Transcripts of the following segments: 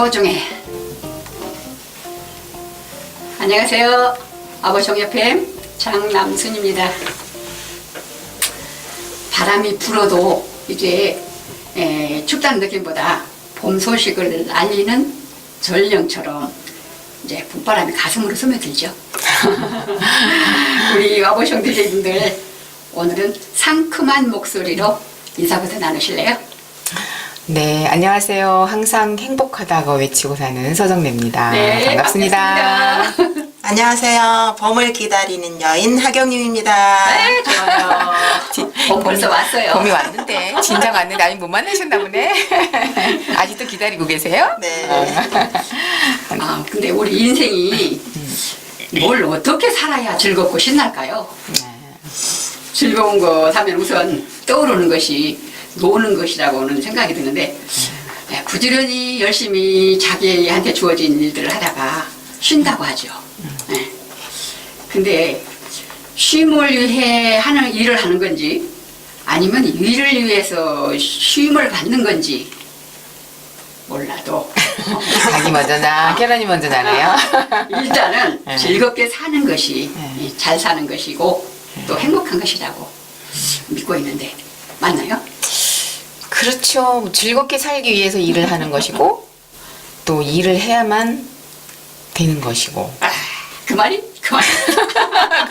소중해. 안녕하세요. 아버정 FM 장남순입니다. 바람이 불어도 이제 춥다는 느낌보다 봄 소식을 알리는 전령처럼 이제 봄바람이 가슴으로 스며들죠. 우리 아버정 DJ분들 오늘은 상큼한 목소리로 인사부터 나누실래요? 네, 안녕하세요. 항상 행복하다고 외치고 사는 서정래입니다. 네, 반갑습니다. 안녕하세요. 봄을 기다리는 여인 하경님입니다. 네, 좋아요. 봄 벌써 왔어요. 봄이 왔는데, 진작 왔는데 아직 못 만나셨나 보네. 아직도 기다리고 계세요? 네. 아, 근데 우리 인생이 뭘 어떻게 살아야 즐겁고 신날까요? 즐거운 거 하면 우선 떠오르는 것이 노는 것이라고는 생각이 드는데 부지런히 열심히 자기한테 주어진 일들을 하다가 쉰다고 하죠. 네. 근데 쉼을 위해 하는 일을 하는 건지 아니면 일을 위해서 쉼을 받는 건지 몰라도 닭이 먼저 나, 계란이 먼저 나네요. 일단은 네. 즐겁게 사는 것이 네. 잘 사는 것이고 또 행복한 것이라고 믿고 있는데 맞나요? 그렇죠. 즐겁게 살기 위해서 일을 하는 것이고, 또 일을 해야만 되는 것이고. 아, 그 말이? 그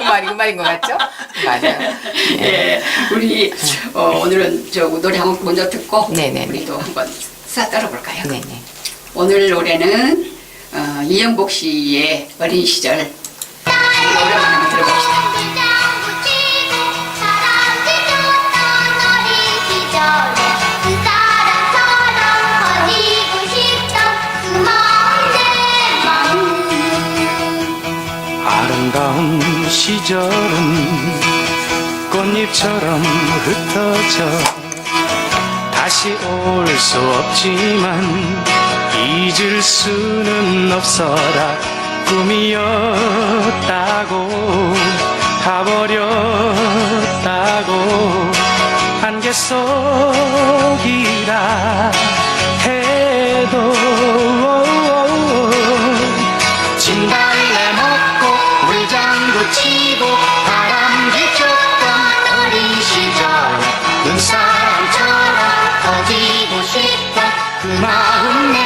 말인 것 같죠? 맞아요. 예, 우리 오늘은 저 노래 한 곡 먼저 듣고 네네네. 우리도 한번 수다 떨어볼까요? 네네. 오늘 노래는 이영복 씨의 어린 시절 오랜만에 한번 들어봅시다. 아름다운 시절은 꽃잎처럼 흩어져 다시 올 수 없지만 잊을 수는 없어라. 꿈이었다고 가버렸다고 안개 속이라 해도 진달래 먹고 물장구 치고 바람기 쳤던 어린 시절 눈사람처럼 커지고 싶다. 그 마음 내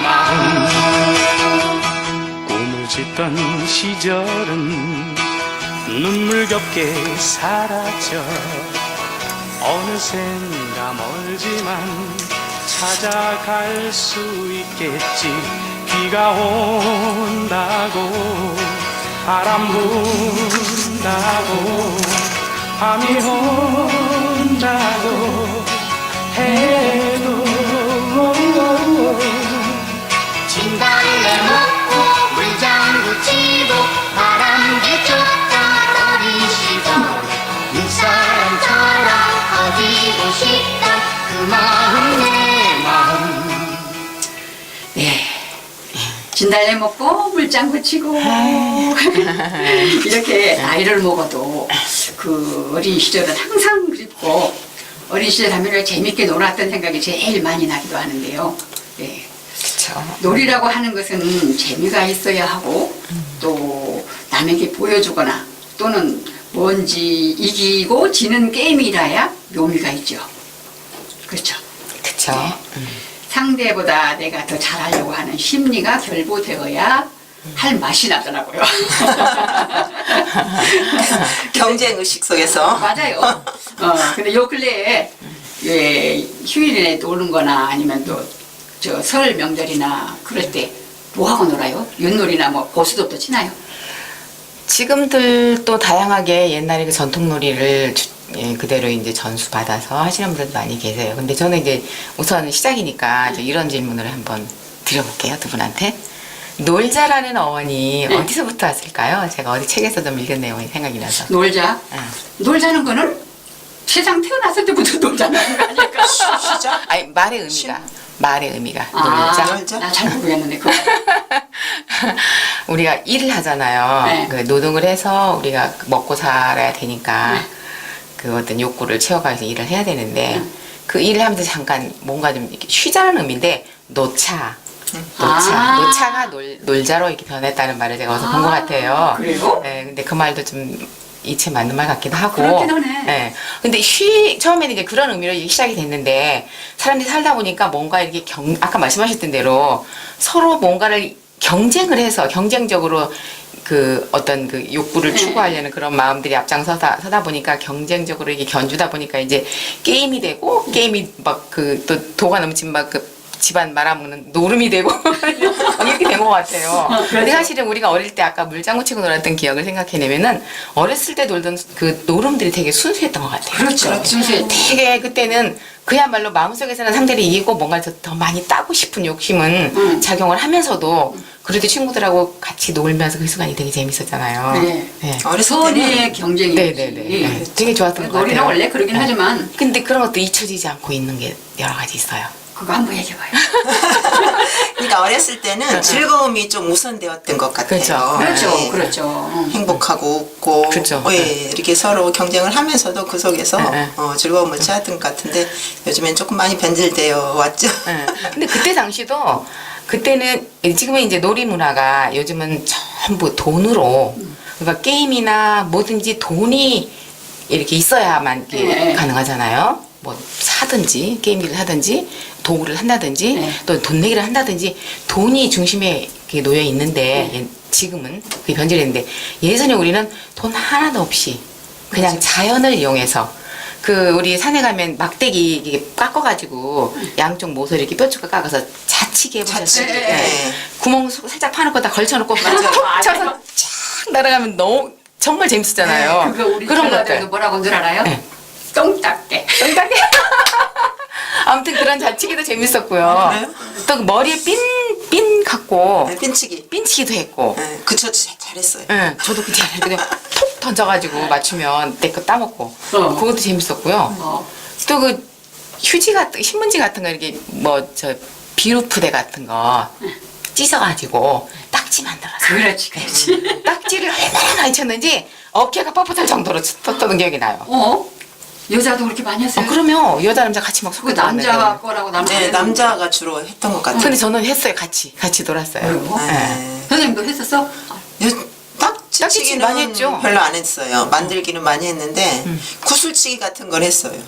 마음 꿈을 짓던 시절은 눈물겹게 사라져 어느샌가 멀지만 찾아갈 수 있겠지. 비가 온다고 바람 분다고 밤이 온다고 해도 진달래 먹고 물장구 치고 바람기 쳤던 어린 시절 눈사람처럼 커지고 싶던 그 마음 내 마음. 네. 진달래 먹고 물장구 치고 이렇게 나이를 먹어도 그 어린 시절은 항상 그립고 어린 시절 하면 왜 재밌게 놀았던 생각이 제일 많이 나기도 하는데요. 네. 그렇죠. 놀이라고 하는 것은 재미가 있어야 하고 또 남에게 보여주거나 또는 뭔지 이기고 지는 게임이라야 묘미가 있죠. 그렇죠. 그렇죠. 상대보다 내가 더 잘하려고 하는 심리가 결부되어야 할 맛이 나더라고요. 경쟁 의식 속에서. 맞아요. 근데 요 근래에 휴일에 노는 거나 아니면 또 저 설 명절이나 그럴 때 뭐 하고 놀아요? 윷놀이나 뭐 고수톱도 치나요? 지금들 또 다양하게 옛날에 그 전통놀이를 그대로 이제 전수 받아서 하시는 분들도 많이 계세요. 근데 저는 이제 우선 시작이니까 이제 이런 질문을 한번 드려볼게요, 두 분한테. 놀자라는 어원이 네. 어디서부터 왔을까요? 제가 어디 책에서 좀 읽은 내용이 생각이 나서. 놀자. 놀자는 거는 세상 태어났을 때부터 놀자는 거 아닐까? 시작? 아니, 말의 의미가 아, 놀자. 나 잘 모르겠는데 그거. 우리가 일을 하잖아요. 네. 그 노동을 해서 우리가 먹고 살아야 되니까 네. 그 어떤 욕구를 채워가기 위해서 일을 해야 되는데 그 일을 하면서 잠깐 뭔가 좀 이렇게 쉬자는 의미인데 놓자. 노차가 놀자로 이렇게 변했다는 말을 제가 어디서 본 것 같아요. 그래요? 네, 근데 그 말도 좀 이체 맞는 말 같기도 하고. 그렇긴 하네. 네. 근데 처음에는 이제 그런 의미로 이게 시작이 됐는데 사람들이 살다 보니까 뭔가 이렇게 아까 말씀하셨던 대로 서로 뭔가를 경쟁을 해서 경쟁적으로 그 어떤 그 욕구를 네. 추구하려는 그런 마음들이 앞장서다 보니까 경쟁적으로 이게 견주다 보니까 이제 게임이 되고 게임이 막 그 또 도가 넘친 막 그 집안 말아먹는 노름이 되고 이렇게 된 것 같아요. 근데 그렇죠. 사실은 우리가 어릴 때 아까 물장구 치고 놀았던 기억을 생각해내면은 어렸을 때 놀던 그 노름들이 되게 순수했던 것 같아요. 그렇죠. 순수해. 되게 그때는 그야말로 마음속에서는 상대를 이기고 뭔가 더 많이 따고 싶은 욕심은 작용을 하면서도 그래도 친구들하고 같이 놀면서 그 시간이 되게 재밌었잖아요. 네. 네. 어렸을 선의의 때는 경쟁이지. 네네네. 되게 좋았던 것 같아요. 놀이는 원래 그러긴 네. 하지만 근데 그런 것도 잊혀지지 않고 있는 게 여러 가지 있어요. 그거 한번 얘기해봐요. 그러니까 어렸을 때는 즐거움이 좀 우선되었던 것 같아요. 그렇죠. 그렇죠. 네. 그렇죠. 행복하고 웃고 그렇죠. 예, 이렇게 서로 경쟁을 하면서도 그 속에서 네. 즐거움을 찾았던 것 같은데 요즘엔 조금 많이 변질되어 왔죠. 네. 근데 그때 당시도 그때는 지금은 이제 놀이 문화가 요즘은 전부 돈으로 그러니까 게임이나 뭐든지 돈이 이렇게 있어야만 이게 네. 가능하잖아요. 뭐 사든지 게임기를 사든지 도구를 한다든지 네. 또 돈 내기를 한다든지 돈이 중심에 이렇게 놓여 있는데 지금은 그게 변질했는데 예전에 우리는 돈 하나도 없이 그냥 자연을 이용해서 그 우리 산에 가면 막대기 이게 깎아가지고 양쪽 모서리 이렇게 뼈줄까 깎아서 자치기 해보셨어요? 자치기. 네. 네. 구멍 살짝 파놓고 다 걸쳐놓고 맞아요. 톡 맞아요. 쳐서 쫙 날아가면 너무 정말 재밌었잖아요. 그거 우리 그런 전라도에서 것들. 뭐라고 줄 알아요? 네. 똥딱게. 똥딱이. 아무튼 그런 자치기도 재밌었고요. 그래요? 또 머리에 핀 갖고 네, 핀치기. 핀치기도 했고. 네, 그쵸, 잘했어요. 예, 저도 그냥 톡 던져가지고 맞추면 내 거 따먹고 그것도 재밌었고요. 어. 또 그 휴지 같은 신문지 같은 거 이렇게 뭐 저 비루프대 같은 거 찢어가지고 딱지 만들어서 그렇지, 그렇지. 딱지를 얼마나 많이 쳤는지 어깨가 뻣뻣할 정도로 쳤던 기억이 나요. 어? 여자도 그렇게 많이 했어요? 그러면 여자 남자 같이 막 그 속에 남자 거라고 남자. 네, 남자가 주로 했던 것 같아요. 근데 저는 했어요. 같이 놀았어요. 그리고? 예. 네. 선생님도 했었어? 딱지치기는 많이 했죠. 별로 안 했어요. 만들기는 많이 했는데 구슬치기 같은 걸 했어요.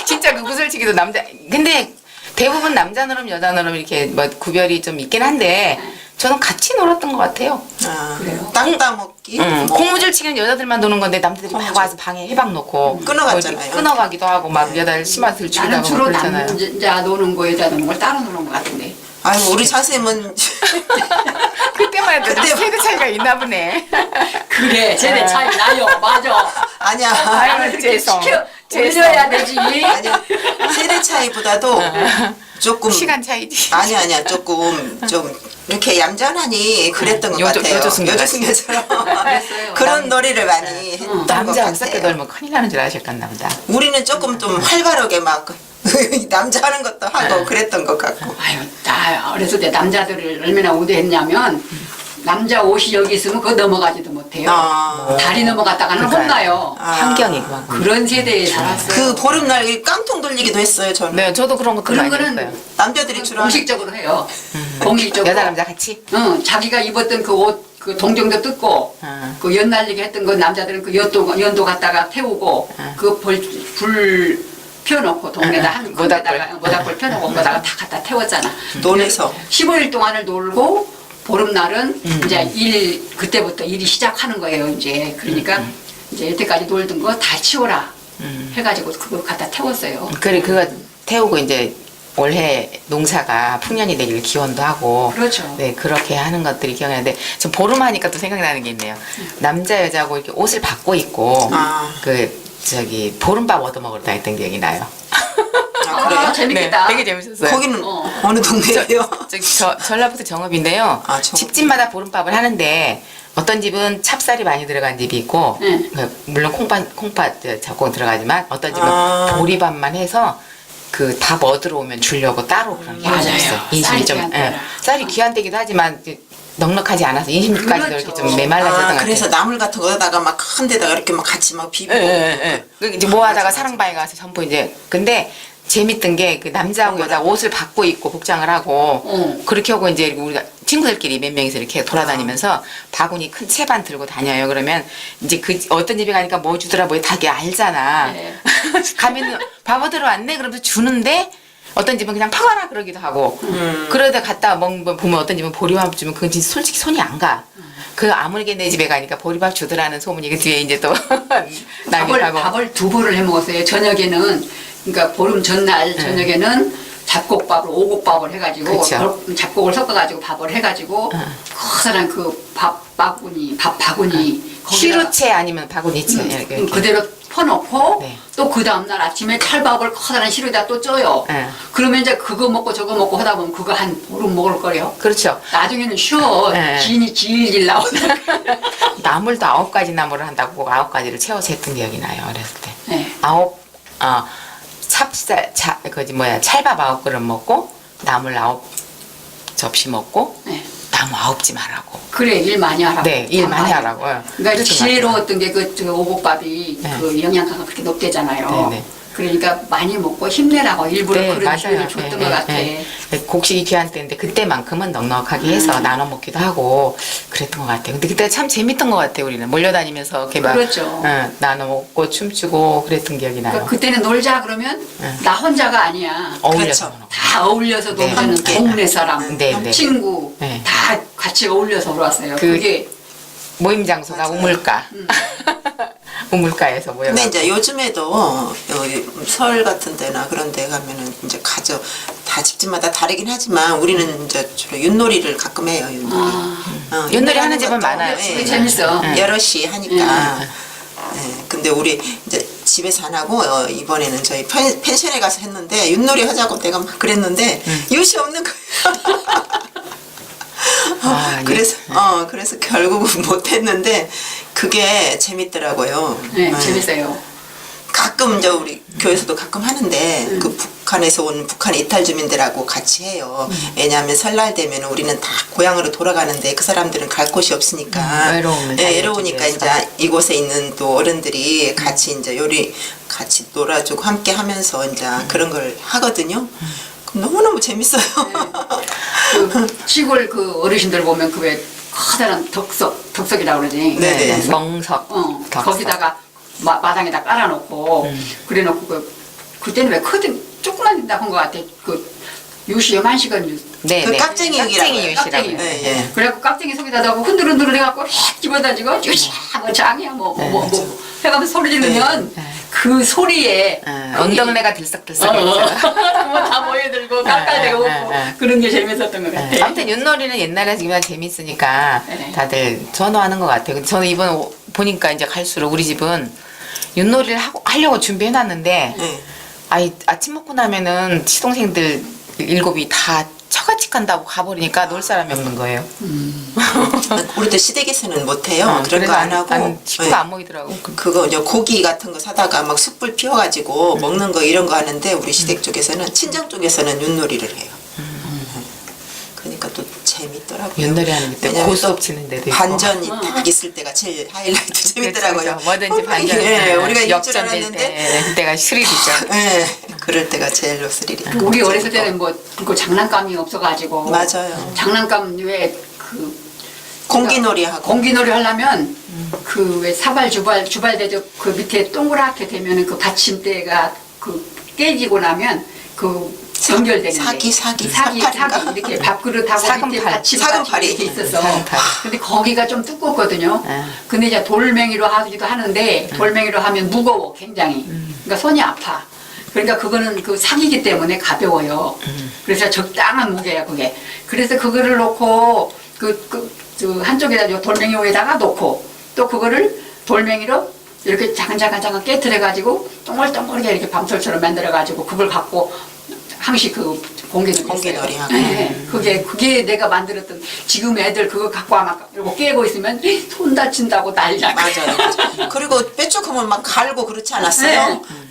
진짜 그 구슬치기도 남자 근데 대부분 남자 노름 여자 노름 이렇게 뭐 구별이 좀 있긴 한데 저는 같이 놀았던 것 같아요. 아, 그래요? 땅 따먹기. 뭐. 고무줄치기는 여자들만 노는 건데 남자들이 막 와서 방에 해방 놓고 끊어갔잖아요. 뭐 이렇게 끊어가기도 하고 막 여자들 치마 들추기도 나는 하고 주로 그러잖아요. 남자 노는 거 여자 노는 걸 따로 노는 것 같은데. 아유, 우리 자쌤은 그때만 해도 좀 그때 세대 차이가 있나 보네. 그래, 쟤네 차이 나요. 맞아. 아니야. 아유, 나를 그렇게 죄송. 시켜 죄송. 올려야 되지. 아니야. 세대 차이보다도 조금 시간 차이지. 아니야. 조금 좀 이렇게 얌전하니 그랬던 것 여조- 같아요. 여조승려같이. 여조승려처럼 그랬어요. 그런 놀이를 많이 했던 것 남자 어떻게 같아요. 놀면 큰일 나는 줄 아셨겠나 보다. 우리는 조금 좀 활발하게 막 남자 하는 것도 하고 그랬던 것 같고. 아유, 나 어렸을 때 남자들을 얼마나 우대했냐면 남자 옷이 여기 있으면 그거 넘어가지도 못해요. 아. 다리 넘어갔다가는 그러니까요. 혼나요. 환경이 그만큼. 그런 세대에 살았어요. 그 보름날 이 깡통 돌리기도 했어요, 저는. 네, 저도 그런 것도 그런 많이 거는 했어요. 남자들이 주로 하는. 공식적으로 해요. 공식적으로. 여자 남자 같이. 응, 자기가 입었던 그 옷, 그 동정도 뜯고, 그 연날리게 했던 그 남자들은 그 연도 갖다가 태우고, 그 불 펴놓고 동네에다 한 모닥불. 모닥불 펴놓고 거기다가 다 갖다 태웠잖아. 논에서. 15일 동안을 놀고 보름날은 이제 그때부터 일이 시작하는 거예요. 이제 그러니까 이제 여태까지 놀던 거 다 치워라 해가지고 그걸 갖다 태웠어요. 그래 그거 태우고 이제 올해 농사가 풍년이 되길 기원도 하고 그렇죠. 네 그렇게 하는 것들이 기억나는데 좀 보름하니까 또 생각나는 게 있네요. 남자 여자하고 이렇게 옷을 바꿔 입고 아. 그 저기 보름밥 얻어 먹으러 다녔던 기억이 나요. 아, 그래요? 재밌겠다. 네, 되게 재밌었어요. 거기는 어. 어느 동네예요? 전라북도 정읍인데요. 아, 정읍. 집집마다 보름밥을 하는데 어떤 집은 찹쌀이 많이 들어간 집이 있고 네. 물론 콩팥 잡고 들어가지만 어떤 집은 아. 보리밥만 해서 그 밥 얻으러 오면 주려고 따로 그런 게 맞아요. 있어요. 쌀이 귀한 때라. 쌀이 귀한 때기도 하지만 이제 넉넉하지 않아서 인심까지도 그렇죠. 이렇게 좀 메말라졌던 것 그래서 같아요. 나물 같은 거에다가 막 큰 데다가 이렇게 막 같이 막 비비고. 예. 그 이제 모아다가 사랑방에 가서 전부 이제 근데 재밌던 게 그 남자하고 여자 옷을 바꿔 입고 복장을 하고 그렇게 하고 이제 우리가 친구들끼리 몇 명이서 이렇게 돌아다니면서 바구니 큰 채반 들고 다녀요. 그러면 이제 그 어떤 집에 가니까 뭐 주더라 뭐 다 알잖아. 네. 가면 밥 얻으러 왔네 그러면서 주는데 어떤 집은 그냥 파가라 그러기도 하고 그러다 갔다 보면 어떤 집은 보리밥 주면 그건 진짜 솔직히 손이 안 가. 그 아무리 내 집에 가니까 보리밥 주더라는 소문이 그 뒤에 이제 또 나기도 하고. 밥을 두 벌을 해 먹었어요. 저녁에는 그러니까 보름 전날 저녁에는 잡곡밥을 오곡밥을 해가지고 그쵸. 잡곡을 섞어가지고 밥을 해가지고 커다란 그 밥 바구니 거기다가 시루채 아니면 바구니채 이렇게. 그대로 퍼놓고 네. 또 그 다음날 아침에 찰밥을 커다란 시루에다 또 쪄요. 네. 그러면 이제 그거 먹고 저거 먹고 하다 보면 그거 한 보름 먹을 거예요. 그렇죠. 나중에는 쉬워. 네. 진이 질질 나오니까. 나물도 9가지 나물을 한다고 9가지를 채워서 했던 기억이 나요. 어렸을 때. 네. 찰밥 9그릇 먹고 나물 9접시 먹고 네. 나무 9집 하라고. 그래 일 많이 하라고. 네, 일 많이 하라고. 그러니까 그랬던 지혜로웠던 게 그 오곡밥이 네. 그 영양가가 그렇게 높대잖아요. 네, 네. 그러니까 많이 먹고 힘내라고 일부러 네, 그런 기회를 줬던 것 같아. 곡식이 귀한 때인데 그때만큼은 넉넉하게 해서 나눠 먹기도 하고 그랬던 것 같아요. 근데 그때 참 재밌던 것 같아요. 우리는 몰려다니면서 이렇게 막 그렇죠. 나눠 먹고 춤추고 그랬던 기억이 나요. 그러니까 그때는 놀자 그러면 나 혼자가 아니야. 어울려서 그렇죠. 다 어울려서 네, 놀자는 함께. 동네 사람, 네, 네. 친구 네. 다 같이 어울려서 놀았어요. 그게 모임 장소가 맞아요. 우물가. 우물가에서 모여. 근데 이제 요즘에도 설 같은 데나 그런 데 가면은 이제 다 집집마다 다르긴 하지만 우리는 이제 주로 윷놀이를 가끔 해요. 윷놀이. 윷놀이 하는 집은 것도, 많아요. 그게 재밌어. 여럿이 하니까. 근데 우리 이제 집에서 안 하고 이번에는 저희 펜션에 가서 했는데 윷놀이 하자고 내가 막 그랬는데 윷이 없는 거예요. 그래서 결국은 못했는데 그게 재밌더라고요. 네, 재밌어요. 가끔 이제 우리 교회에서도 가끔 하는데 그 북한에서 온 북한 이탈 주민들하고 같이 해요. 왜냐하면 설날 되면 우리는 다 고향으로 돌아가는데 그 사람들은 갈 곳이 없으니까 외로움을 외로우니까 달래기 이제 이곳에 있는 또 어른들이 같이 이제 요리 같이 놀아주고 함께 하면서 이제 그런 걸 하거든요. 그럼 너무너무 재밌어요. 그 시골 그 어르신들 보면 그 왜 커다란 덕석이라고 그러지. 네네. 멍석. 덕석. 거기다가 마당에다 깔아놓고 그래놓고 그때는 왜 크든 조그만 된다고 한 것 같아. 그 유시 요만식은 네, 그 네. 깍쟁이 깍쟁이 유시라고요. 유시라고. 깍쟁이. 네, 예. 그래갖고 깍쟁이 속에다 넣고 흔들흔들 해갖고 휙 집어다지고 유시야 뭐 장이야 뭐 해가면서 소리 지르면 그 소리에 엉덩내가 들썩들썩. 뭐다 모여들고 깎아대고 그런 게 재밌었던 것 같아. 아무튼 윷놀이는 옛날에 지금 재밌으니까 네. 다들 선호하는 것 같아요. 저는 이번 보니까 이제 갈수록 우리 집은 윷놀이를 하려고 준비해놨는데 네. 아침 먹고 나면은 시동생들 7이 다 처갓집 간다고 가버리니까 놀 사람이 없는 거예요. 우리도 시댁에서는 못해요. 그런 거 안 하고 식구가 안 모이더라고. 그거 이제 고기 같은 거 사다가 막 숯불 피워가지고 먹는 거 이런 거 하는데 우리 시댁 쪽에서는 친정 쪽에서는 윷놀이를 해요. 그러니까 또 재밌더라고요. 윷놀이 하는 게 왜냐면 고스톱 또 치는 데도 있고. 반전이 딱 있을 때가 제일 하이라이트 재밌더라고요. 그렇죠. 뭐든지 반전. 예, 우리가 일줄 역전될 알았는데 때 그때가 스릴이죠. 예, 그럴 때가 제일 스릴이. 우리 어렸을 때는 뭐 그 장난감이 없어가지고 맞아요. 장난감 왜그 공기놀이 하고 공기놀이 하려면 그 왜 사발 주발대접 그 밑에 동그랗게 되면은 그 받침대가 그 깨지고 나면 그 연결되는데 사기 이렇게 밥그릇하고 밑에 사금팔이. 이렇게 있었어. 사금팔. 근데 거기가 좀 두껍거든요. 아. 근데 이제 돌멩이로 하기도 하는데 돌멩이로 하면 무거워 굉장히. 그러니까 손이 아파. 그러니까 그거는 그 사기기 때문에 가벼워요. 그래서 적당한 무게야 그게. 그래서 그거를 놓고 그 한쪽에다 돌멩이 위에다가 놓고 또 그거를 돌멩이로 이렇게 자근자근 깨트려가지고 동글동글하게 이렇게 밤솔처럼 만들어가지고 그걸 갖고 항시 그 공기놀이 하고. 네, 그게 내가 만들었던 지금 애들 그거 갖고 아마 이러고 깨고 있으면 손 다친다고 난리나. 맞아요. 그리고 뾰족하면 막 갈고 그렇지 않았어요?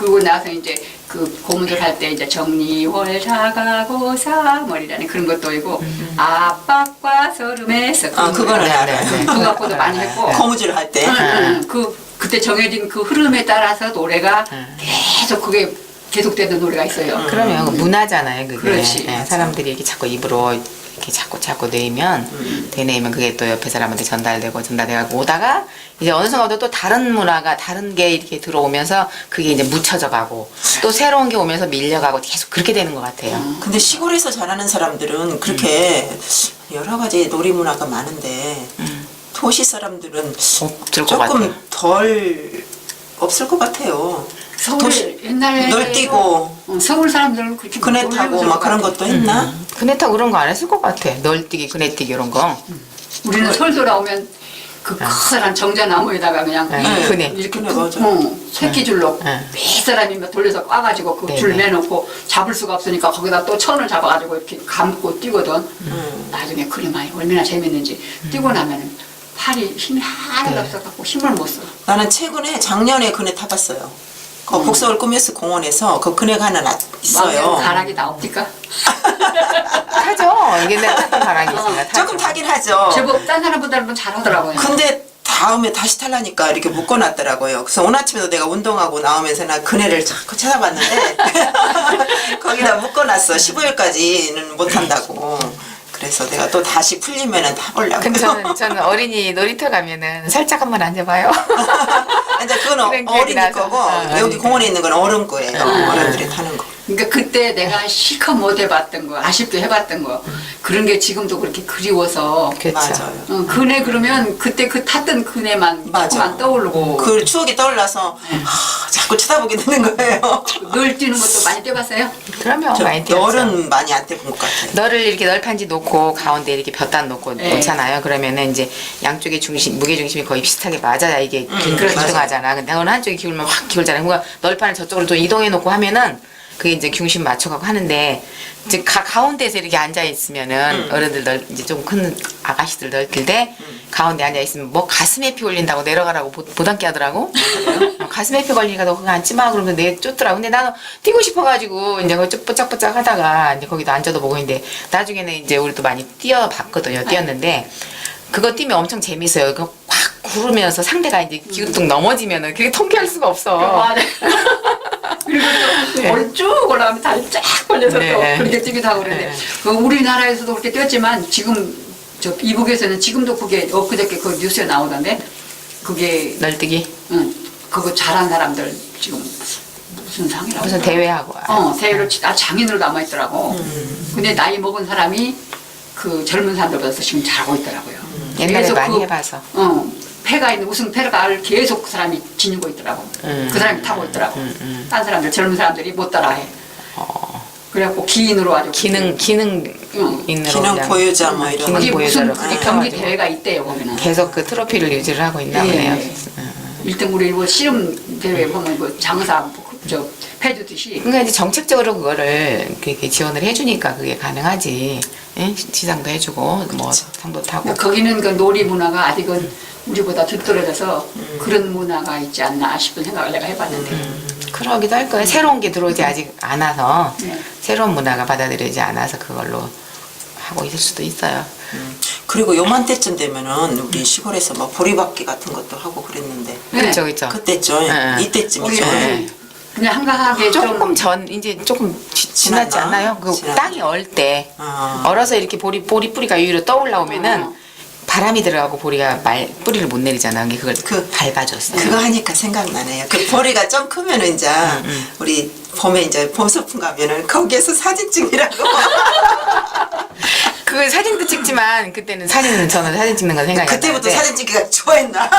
그러고 나서 이제 그 고문들 할 때 이제 정리월 자가고사머리라는 그런 것도 있고 압박과 서름에서 그거는 네, 알아요. 네. 그거 갖고도 많이 했고 거무줄 할 때. 그때 정해진 그 흐름에 따라서 노래가 계속 그게 계속되는 노래가 있어요. 그러면 그 문화잖아요, 그게. 그렇지. 예, 사람들이 이렇게 자꾸 입으로 이렇게 자꾸 내면, 되뇌면 그게 또 옆에 사람한테 전달되고 오다가 이제 어느 순간부터 또 다른 문화가 다른 게 이렇게 들어오면서 그게 이제 묻혀져 가고 또 새로운 게 오면서 밀려가고 계속 그렇게 되는 것 같아요. 근데 시골에서 자라는 사람들은 그렇게 여러 가지 놀이 문화가 많은데 도시 사람들은 없을 것 같아요. 조금 덜 없을 것 같아요. 서울 옛날에 널뛰고 서울 사람들은 그렇게 그네 놀이 타고 없을 막 것 그런 같아. 것도 했나? 그네 타고 그런 거 안 했을 것 같아. 널뛰기, 그네뛰기 이런 거. 우리는 서울 돌아오면 그 커다란 정자나무에다가 그냥 네, 그네. 이렇게 그네, 맞아. 새끼줄로 네. 매 사람이 막 돌려서 꽈가지고 그 네, 줄 네. 매놓고 잡을 수가 없으니까 거기다 또 천을 잡아가지고 이렇게 감고 뛰거든. 나중에 그리 많이 얼마나 재밌는지 뛰고 나면은 팔이 힘이 하나도 네. 없어갖고 힘을 못 써. 나는 최근에 작년에 그네 타봤어요. 그 복서울 꿈예스 공원에서 그 그네가 하나 있어요. 가락이 나옵니까? 타죠. 이게 내가 탔던 바람이 있으니까 타죠. 조금 타긴 하죠. 제법 딴 사람보다는 잘하더라고요. 근데 다음에 다시 탈라니까 이렇게 묶어놨더라고요. 그래서 오늘 아침에도 내가 운동하고 나오면서 나 그네를 자꾸 찾아봤는데 거기다 묶어놨어. 15일까지는 못 탄다고. 그래서 내가 또 다시 풀리면은 타보려고. 근데 저는 어린이 놀이터 가면은 살짝 한번 앉아봐요. 이제 그건 그런 기억이 어린이 나서. 거고 어린이 여기 공원에 있는 건 어른 거예요. 어른들이 타는 거. 그러니까 그때 내가 실컷 못 해봤던 거, 아쉽게 해봤던 거 그런 게 지금도 그렇게 그리워서 그렇죠. 맞아요. 그네 그러면 그때 그 탔던 그네만 맞아. 자꾸만 떠오르고 그 추억이 떠올라서 자꾸 쳐다보게 되는 거예요. 널 뛰는 것도 많이 뛰어봤어요? 그러면 저 많이 뛰었죠. 열은 많이 안 떼본 것 같아요. 너를 이렇게 널판지 놓고 가운데 이렇게 볕단 놓고 네. 놓잖아요. 그러면은 이제 양쪽의 무게 중심이 거의 비슷하게 맞아야 이게 기울어가잖아. 근데 어느 한쪽이 기울면 확 기울잖아요. 그러니까 널판을 저쪽으로 좀 이동해 놓고 하면은 그게 이제 중심 맞춰가고 하는데 이제 가운데에서 이렇게 앉아 있으면은 어른들 이제 좀 큰 아가씨들 널뛸 때 가운데 앉아 있으면 뭐 가슴에 피 올린다고 내려가라고 보단기 하더라고. 가슴에 피 걸리니까 너 그거 앉지 마 그러면 내 쫓더라고. 근데 나는 뛰고 싶어가지고 이제 그거 뽀짝뽀짝 하다가 이제 거기도 앉아도 보고 있는데 나중에는 이제 우리도 많이 뛰어봤거든요. 뛰었는데 그거 뛰면 엄청 재밌어요. 그거 확 구르면서 상대가 이제 기우뚱 넘어지면은 그게 통쾌할 수가 없어. 맞아. 그리고 또 네. 쭉 올라가면 다리 쫙 벌려서 네. 또 그렇게 뛰기도 하고 그러는데 네. 그 우리나라에서도 그렇게 뛰었지만 지금 저 이북에서는 지금도 그게 엊그저께 그 뉴스에 나오던데 그게 널뛰기 그거 잘한 사람들 지금 무슨 상이라고 무슨 그러더라. 대회하고. 대회를 장인으로 남아있더라고. 근데 나이 먹은 사람이 그 젊은 사람들보다 지금 잘하고 있더라고요. 옛날에 계속 많이 해봐서. 패가 있는 우승 패를 계속 그 사람이 지니고 있더라고. 그 사람이 타고 있더라고. 딴 사람들 젊은 사람들이 못 따라해. 그래갖고 기인으로 아주 기능 응. 있는 기능 보유자 뭐 이런 기능 그게 무슨 보유자로 그게 아, 경기 가지고. 대회가 있대요 거기는. 계속 그 트로피를 유지를 하고 있나 보네요. 예. 1등 우리 뭐 씨름 대회 보면 그 장사 저 패주듯이 그러니까 이제 정책적으로 그거를 그렇게 지원을 해주니까 그게 가능하지. 예? 시상도 해주고 뭐 상도 타고. 거기는 그 놀이 문화가 아직은 우리보다 뒤떨어져서 그런 문화가 있지 않나 싶은 생각을 내가 해봤는데 그러기도 할 거예요. 새로운 게 들어오지 아직 않아서 네. 새로운 문화가 받아들여지지 않아서 그걸로 하고 있을 수도 있어요. 그리고 요맘때쯤 되면은 우리 시골에서 막 보리밥기 같은 것도 하고 그랬는데 네. 그렇죠, 그렇죠. 그때죠. 네. 우리 이때쯤이죠. 네. 그냥 한가하게 조금 전 이제 조금 지났지 지났나? 않나요? 그 지났나? 땅이 얼 때 아. 얼어서 이렇게 보리 뿌리가 위로 떠올라오면은 바람이 들어가고 보리가 뿌리를 못 내리잖아. 근데 그걸 그- 밟아줬어. 그거 하니까 생각나네요. 그 보리가 좀 크면은 이제 우리 봄에 이제 봄 소풍 가면은 거기에서 사진 찍으라고. 그 사진도 찍지만 그때는 저는 사진 찍는 건 생각이 안 그때부터 나는데 사진 찍기가 좋아했나?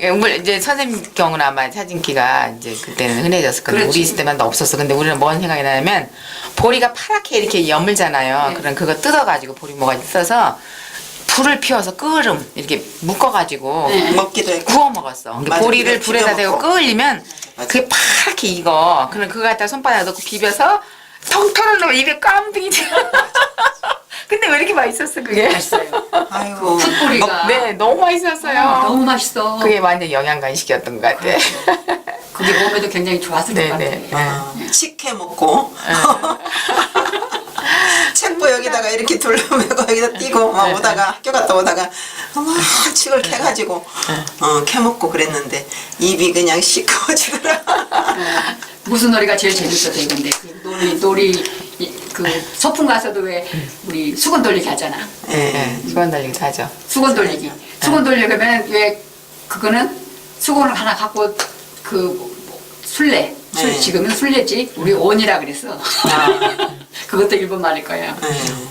네. 이제 선생님 경우는 아마 사진기가 이제 그때는 흔해졌을 건데 그렇지. 우리 있을 때만 없었어. 근데 우리는 뭔 생각이 나냐면 보리가 파랗게 이렇게 여물잖아요. 네. 그럼 그거 뜯어가지고 보리 뭐가 있어서 불을 피워서 끓음 이렇게 묶어가지고 네. 먹기도 했고. 구워 먹었어. 그러니까 맞아, 보리를 그거 불에다 대고 비벼 먹고. 끓이면 맞아. 그게 파랗게 익어. 그럼 그거 갖다 손바닥에 넣고 비벼서 통 털어놓으면 입에 깜둥이지. 근데 왜 이렇게 맛있었어 그게? 맛있어요. 아이고. 숯불이가 네, 너무 맛있었어요. 너무 맛있어. 그게 완전 영양간식이었던 것 같아. 그게 몸에도 굉장히 좋았을 것 네네. 같아요. 식혜 먹고 책보 여기다가 이렇게 둘러매고 여기다 띄고 막 오다가 학교 갔다 오다가 막 칡을 캐가지고 캐먹고 그랬는데 입이 그냥 시커지더라. 무슨 놀이가 제일 재밌었어요, 근데 그 놀이 그 소풍 가서도 왜 우리 수건 돌리기 하잖아. 네, 수건 달리기도 하죠. 수건 돌리기. 수건 돌리기 하면 왜 그거는 수건을 하나 갖고 그 술래. 네. 지금은 술래지. 우리 온이라 그랬어. 그것도 일본 말일 거예요.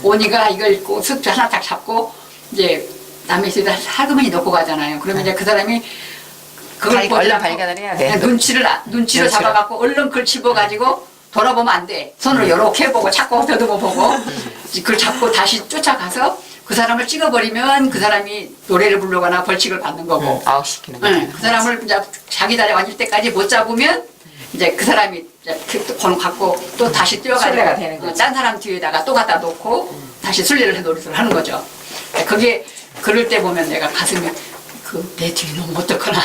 온이가 이걸 입고 숫 하나 딱 잡고 이제 남의 집에 살그머니 놓고 가잖아요. 그러면 이제 그 사람이 그걸 보지 얼른 않고 발견을 해야 돼. 눈치로 눈치로. 잡아갖고 얼른 그걸 집어가지고 돌아보면 안 돼. 손으로 이렇게 보고 찾고 더듬어 보고 그걸 잡고 다시 쫓아가서 그 사람을 찍어버리면 그 사람이 노래를 부르거나 벌칙을 받는 거고 아웃시키는 거죠. 그 사람을 이제 자기 자리에 앉을 때까지 못 잡으면 이제 그 사람이 이제 번호 갖고 또 다시 술래가 뛰어가지고 되는 거죠. 딴 사람 뒤에다가 또 갖다 놓고 다시 술래를 해 노릇을 하는 거죠. 그게 그럴 때 보면 내가 가슴이 내 뒤에 너무 어떡하나.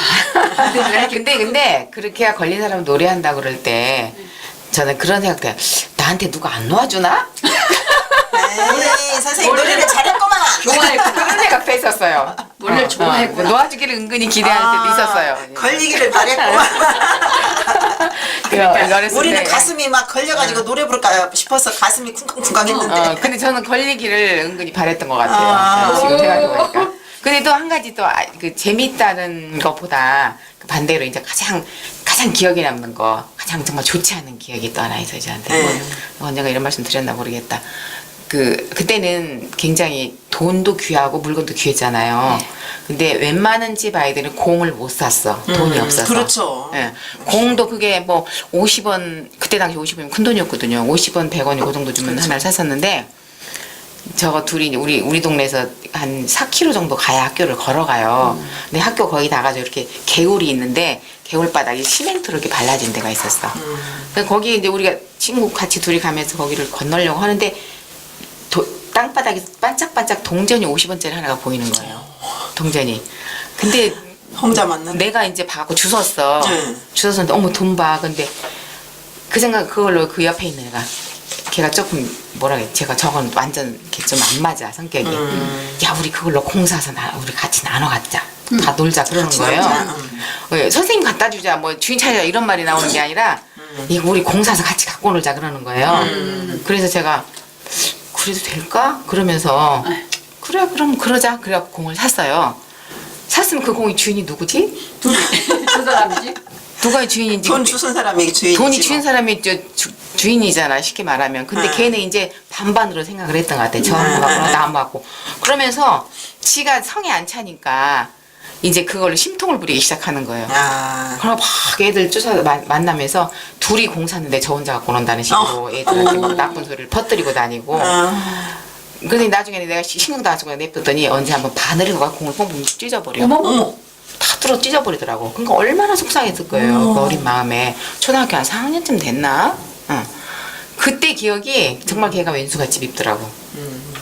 근데 그렇게 걸린 사람 노래한다 그럴 때 저는 그런 생각도 해요. 나한테 누가 안 놓아주나? 에이 선생님 노래를 잘했구만. 좋아했구나. 그런 생각도 했었어요. 노래를 좋아했구나. 놓아주기를 은근히 기대할 때도 있었어요. 걸리기를 바랬구만. 어렸을 우리는 때. 가슴이 막 걸려가지고 노래 부를까 싶어서 가슴이 쿵쾅쿵쾅 했는데 근데 저는 걸리기를 은근히 바랬던 것 같아요. 지금 생각해보니까. 근데 또 한 가지 또 그 재밌다는 것보다 그 반대로 이제 가장 기억에 남는 거, 가장 정말 좋지 않은 기억이 또 하나 있어요, 저한테. 언젠가 이런 말씀 드렸나 모르겠다. 그때는 굉장히 돈도 귀하고 물건도 귀했잖아요. 근데 웬만한 집 아이들은 공을 못 샀어. 돈이 없어서. 그렇죠. 예. 공도 그게 뭐 50원, 그때 당시 50원이면 큰 돈이었거든요. 50원, 100원이 그 정도 주면 하나를 샀었는데, 저거 둘이 이제 우리 동네에서 한 4km 정도 가야 학교를 걸어가요. 근데 학교 거기 나가서 이렇게 개울이 있는데, 개울바닥에 시멘트로 이렇게 발라진 데가 있었어. 그래서 거기 이제 우리가 친구 같이 둘이 가면서 거기를 건너려고 하는데, 땅바닥에 반짝반짝 동전이 50원짜리 하나가 보이는 거예요. 동전이. 근데 혼자 만났네. 내가 이제 봐갖고 주웠어. 네. 주웠었는데 어머 돈 봐. 근데 그 생각 그걸로 그 옆에 있는 애가 걔가 조금 뭐라 그래 제가 저건 완전 이렇게 좀 안 맞아 성격이. 야 우리 그걸로 공 사서 우리 같이 나눠 갖자. 다 놀자 그러는 거예요. 왜, 선생님 갖다 주자 뭐 주인 찾아 이런 말이 나오는 게 아니라 이거 우리 공 사서 같이 갖고 놀자 그러는 거예요. 그래서 제가 그래도 될까? 그러면서 그래 그럼 그러자 그래갖고 공을 샀어요. 샀으면 그 공이 주인이 누구지? 두 사람이지? 누가 주인인지 돈 주신 사람이 주인이지. 돈이 주인 사람이 주인이잖아 쉽게 말하면. 근데 걔는 이제 반반으로 생각을 했던 것 같아. 저 한 번 갖고 나 한 번 갖고 그러면서 지가 성에 안 차니까 이제 그걸로 심통을 부리기 시작하는 거예요. 그럼 막 애들 만나면서 둘이 공 샀는데 저 혼자 갖고 논다는 식으로 애들한테 막 나쁜 소리를 퍼뜨리고 다니고. 근데 나중에는 내가 신경도 안 쓰고 냅뒀더니 언제 한번 바늘을 갖고 공을 뻥뻥 찢어버려. 어머. 다 뚫어 찢어버리더라고. 그러니까 얼마나 속상했을 거예요. 그 어린 마음에. 초등학교 한 4학년쯤 됐나? 그때 기억이 정말 걔가 왼수같이 밉더라고.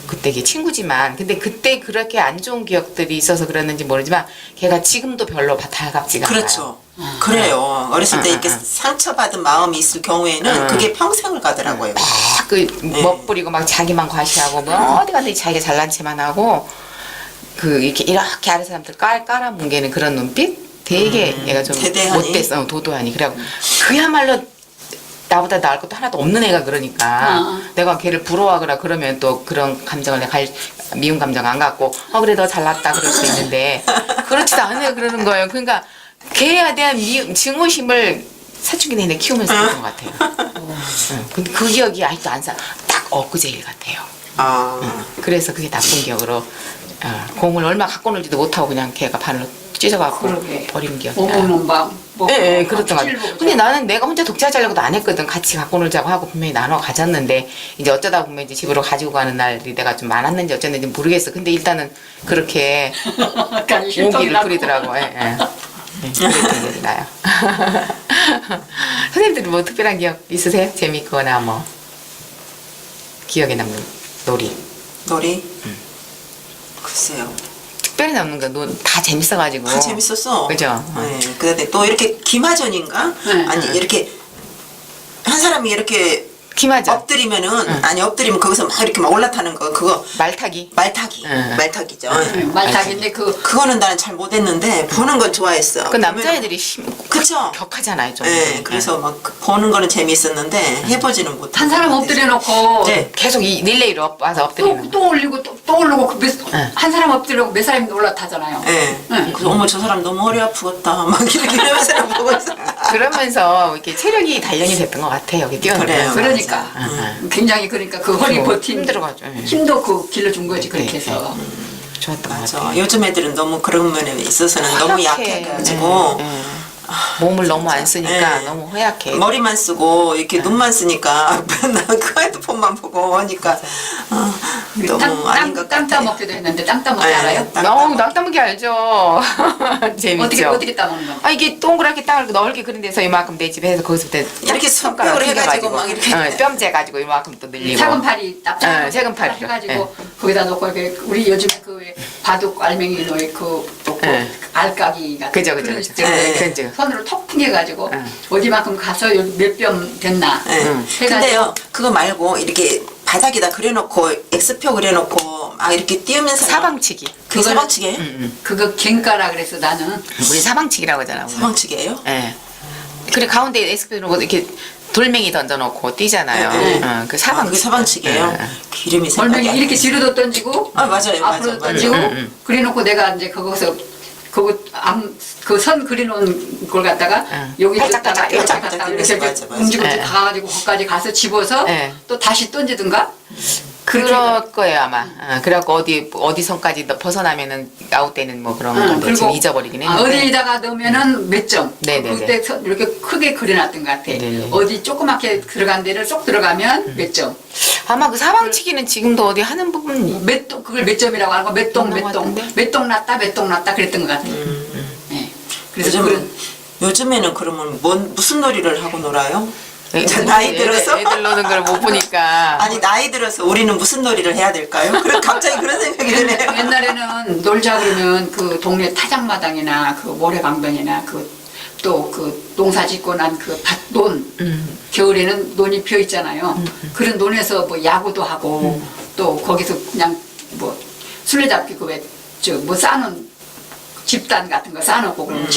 그때 걔 친구지만 근데 그때 그렇게 안 좋은 기억들이 있어서 그랬는지 모르지만 걔가 지금도 별로 달갑지가 않아요. 그렇죠. 그래요. 어렸을 때 이렇게 상처받은 마음이 있을 경우에는 그게 평생을 가더라고요. 멋부리고 막 자기만 과시하고 뭐 어디 갔는데 자기가 잘난 체만 하고 이렇게 아는 사람들 깔아뭉개는 그런 눈빛 되게 얘가 좀 대대하니? 못됐어 도도하니 그래갖고 그야말로 나보다 나을 것도 하나도 없는 애가 그러니까 내가 걔를 부러워하거나 그러면 또 그런 감정을 내가 미운 감정 안 갖고 그래 너 잘났다 그럴 수 있는데 그렇지도 않아요 그러는 거예요. 그러니까 걔에 대한 증오심을 사춘기 내내 키우면서 그런 것 같아요. 근데 그 기억이 아직도 딱 엊그제 일 같아요. 그래서 그게 나쁜 기억으로 공을 얼마 갖고 놀지도 못하고 그냥 걔가 바늘로 찢어갖고 버린 기억이 나요. 오는 밤. 네, 그랬던 것 같아요. 근데 나는 내가 혼자 독차지하려고도 안 했거든. 같이 갖고 놀자고 하고 분명히 나눠 가졌는데 이제 어쩌다 보면 이제 집으로 가지고 가는 날이 내가 좀 많았는지 어쨌는지 모르겠어. 근데 일단은 그렇게 오기를 부리더라고. 그랬던 기억이 나요. 선생님들 뭐 특별한 기억 있으세요? 재밌거나 뭐 기억에 남는 놀이. 놀이? 글쎄요. 특별히 남는 거다 재밌어가지고. 다 재밌었어. 그죠? 네. 그런데 또 이렇게 기마전인가? 네. 아니 이렇게 한 사람이 이렇게 기마전. 엎드리면은 아니 엎드리면 거기서 막 이렇게 막 올라타는 거 그거 말타기. 말타기. 응. 말타기죠. 말타기인데 그거는 나는 잘 못했는데 보는 건 좋아했어. 그 남자애들이 힘 그쵸? 격하잖아요, 좀. 네, 그래서 막그 보는 거는 재밌었는데 해보지는 못해. 한 사람 엎드려 놓고 네. 계속 이 릴레이로 와서 엎드리는 거. 또 올리고 또 올리고 네. 한 사람 엎드리고 몇 사람이 올라타잖아요. 네. 네. 그래서 어머 저 사람 너무 허리 아프겠다 막 이렇게 이러면서 보고 있어. 그러면서 이렇게 체력이 단련이 됐던 것 같아요, 여기 그래요. 뛰어놀면서. 그러니까 굉장히 그러니까 그 허리 버틴 힘들어가지고. 예. 힘도 그 길러준 거지 그렇게 네, 해서. 좋았던 것 맞아. 같아요. 요즘 애들은 너무 그런 면에 있어서는 너무 약해가지고 예, 예. 몸을 너무 안 쓰니까 예. 너무 허약해. 머리만 쓰고 이렇게 눈만 쓰니까 나 그 핸드폰만 보고 하니까 너무 아닌 것 땅 같아. 따먹기도 했는데 땅 따먹기 네, 알아요? 땅 너무 낙담하게 알죠. 재밌죠. 어떻게 따먹는 거? 아 이게 동그랗게 땅을 넓게 그린 데서 이만큼 내 집에 해서 거기서부터 이렇게 손가락 손뼉을 해가지고 튕겨가지고, 막 이렇게. 뼈 재가지고 이만큼 또 늘리고. 세금팔이 납작 세금팔이. 해가지고 거기다 놓고 이렇게 우리 요즘에 그 왜 바둑 알맹이 놓에 그 놓고 네. 알까기 같은 그죠, 그죠, 그런 그죠. 식으로 네. 이렇게 그죠. 손으로 톡 튕겨가지고 네. 어디만큼 가서 여기 몇 뼘 됐나 네. 해가지고 근데요 그거 말고 이렇게 바닥에다 그려놓고 X표 그려놓고 막 이렇게 띄우면서 사방치기. 그게 그걸- 사방치기예요? 그거 갱가라 그래서 나는 우리 사방치기라고 하잖아. 우리. 사방치기예요? 예. 그리고 가운데 에스프로 놓고 이렇게 돌멩이 던져놓고 뛰잖아요. 네, 네. 그 사방. 그게 사방치기예요? 예. 그 이름이 생각이 돌멩이 안 이렇게 나지. 뒤로도 던지고 아 맞아요 앞으로 맞아요 던지고 맞아요. 그래놓고 내가 이제 거기서 그 선 그려놓은 걸 갖다가 응. 여기 팔짝 뜯다가 팔짝 이렇게 팔짝 갖다가 뜯으면서 이렇게 맞아, 맞아. 움직이고 네. 가가지고 거기까지 가서 집어서 네. 또 다시 던지든가 그럴 거예요 아마. 그래갖고 어디 선까지 벗어나면은 아웃되는 뭐 그런 응, 건데 지금 잊어버리긴 했는데. 어디다가 넣으면은 몇 점. 네네네. 그때 이렇게 크게 그려놨던 것 같아. 네네. 어디 조그맣게 들어간 데를 쏙 들어가면 몇 점. 아마 그 사방치기는 지금도 어디 하는 부분. 몇 동, 그걸 몇 점이라고 하는 거, 몇 동, 맞는 몇 것 동, 같은데? 몇 동 났다, 몇 동 났다 그랬던 것 같아. 예. 그래서 요즘에는 그러면 무슨 놀이를 하고 놀아요? 애들- 나이 들어서? 애들 노는 걸 못 보니까. 아니 나이 들어서 우리는 무슨 놀이를 해야 될까요? 그래 갑자기 그런 생각이 드네요. 옛날에는 놀자 그러면 그 동네 타작마당이나 그 모래방변이나 또 그 농사 짓고 난 그 밭논 겨울에는 논이 피어 있잖아요. 그런 논에서 뭐 야구도 하고 또 거기서 그냥 뭐 술래잡기 그왜저뭐 쌓는 집단 같은 거 쌓아놓고 그러면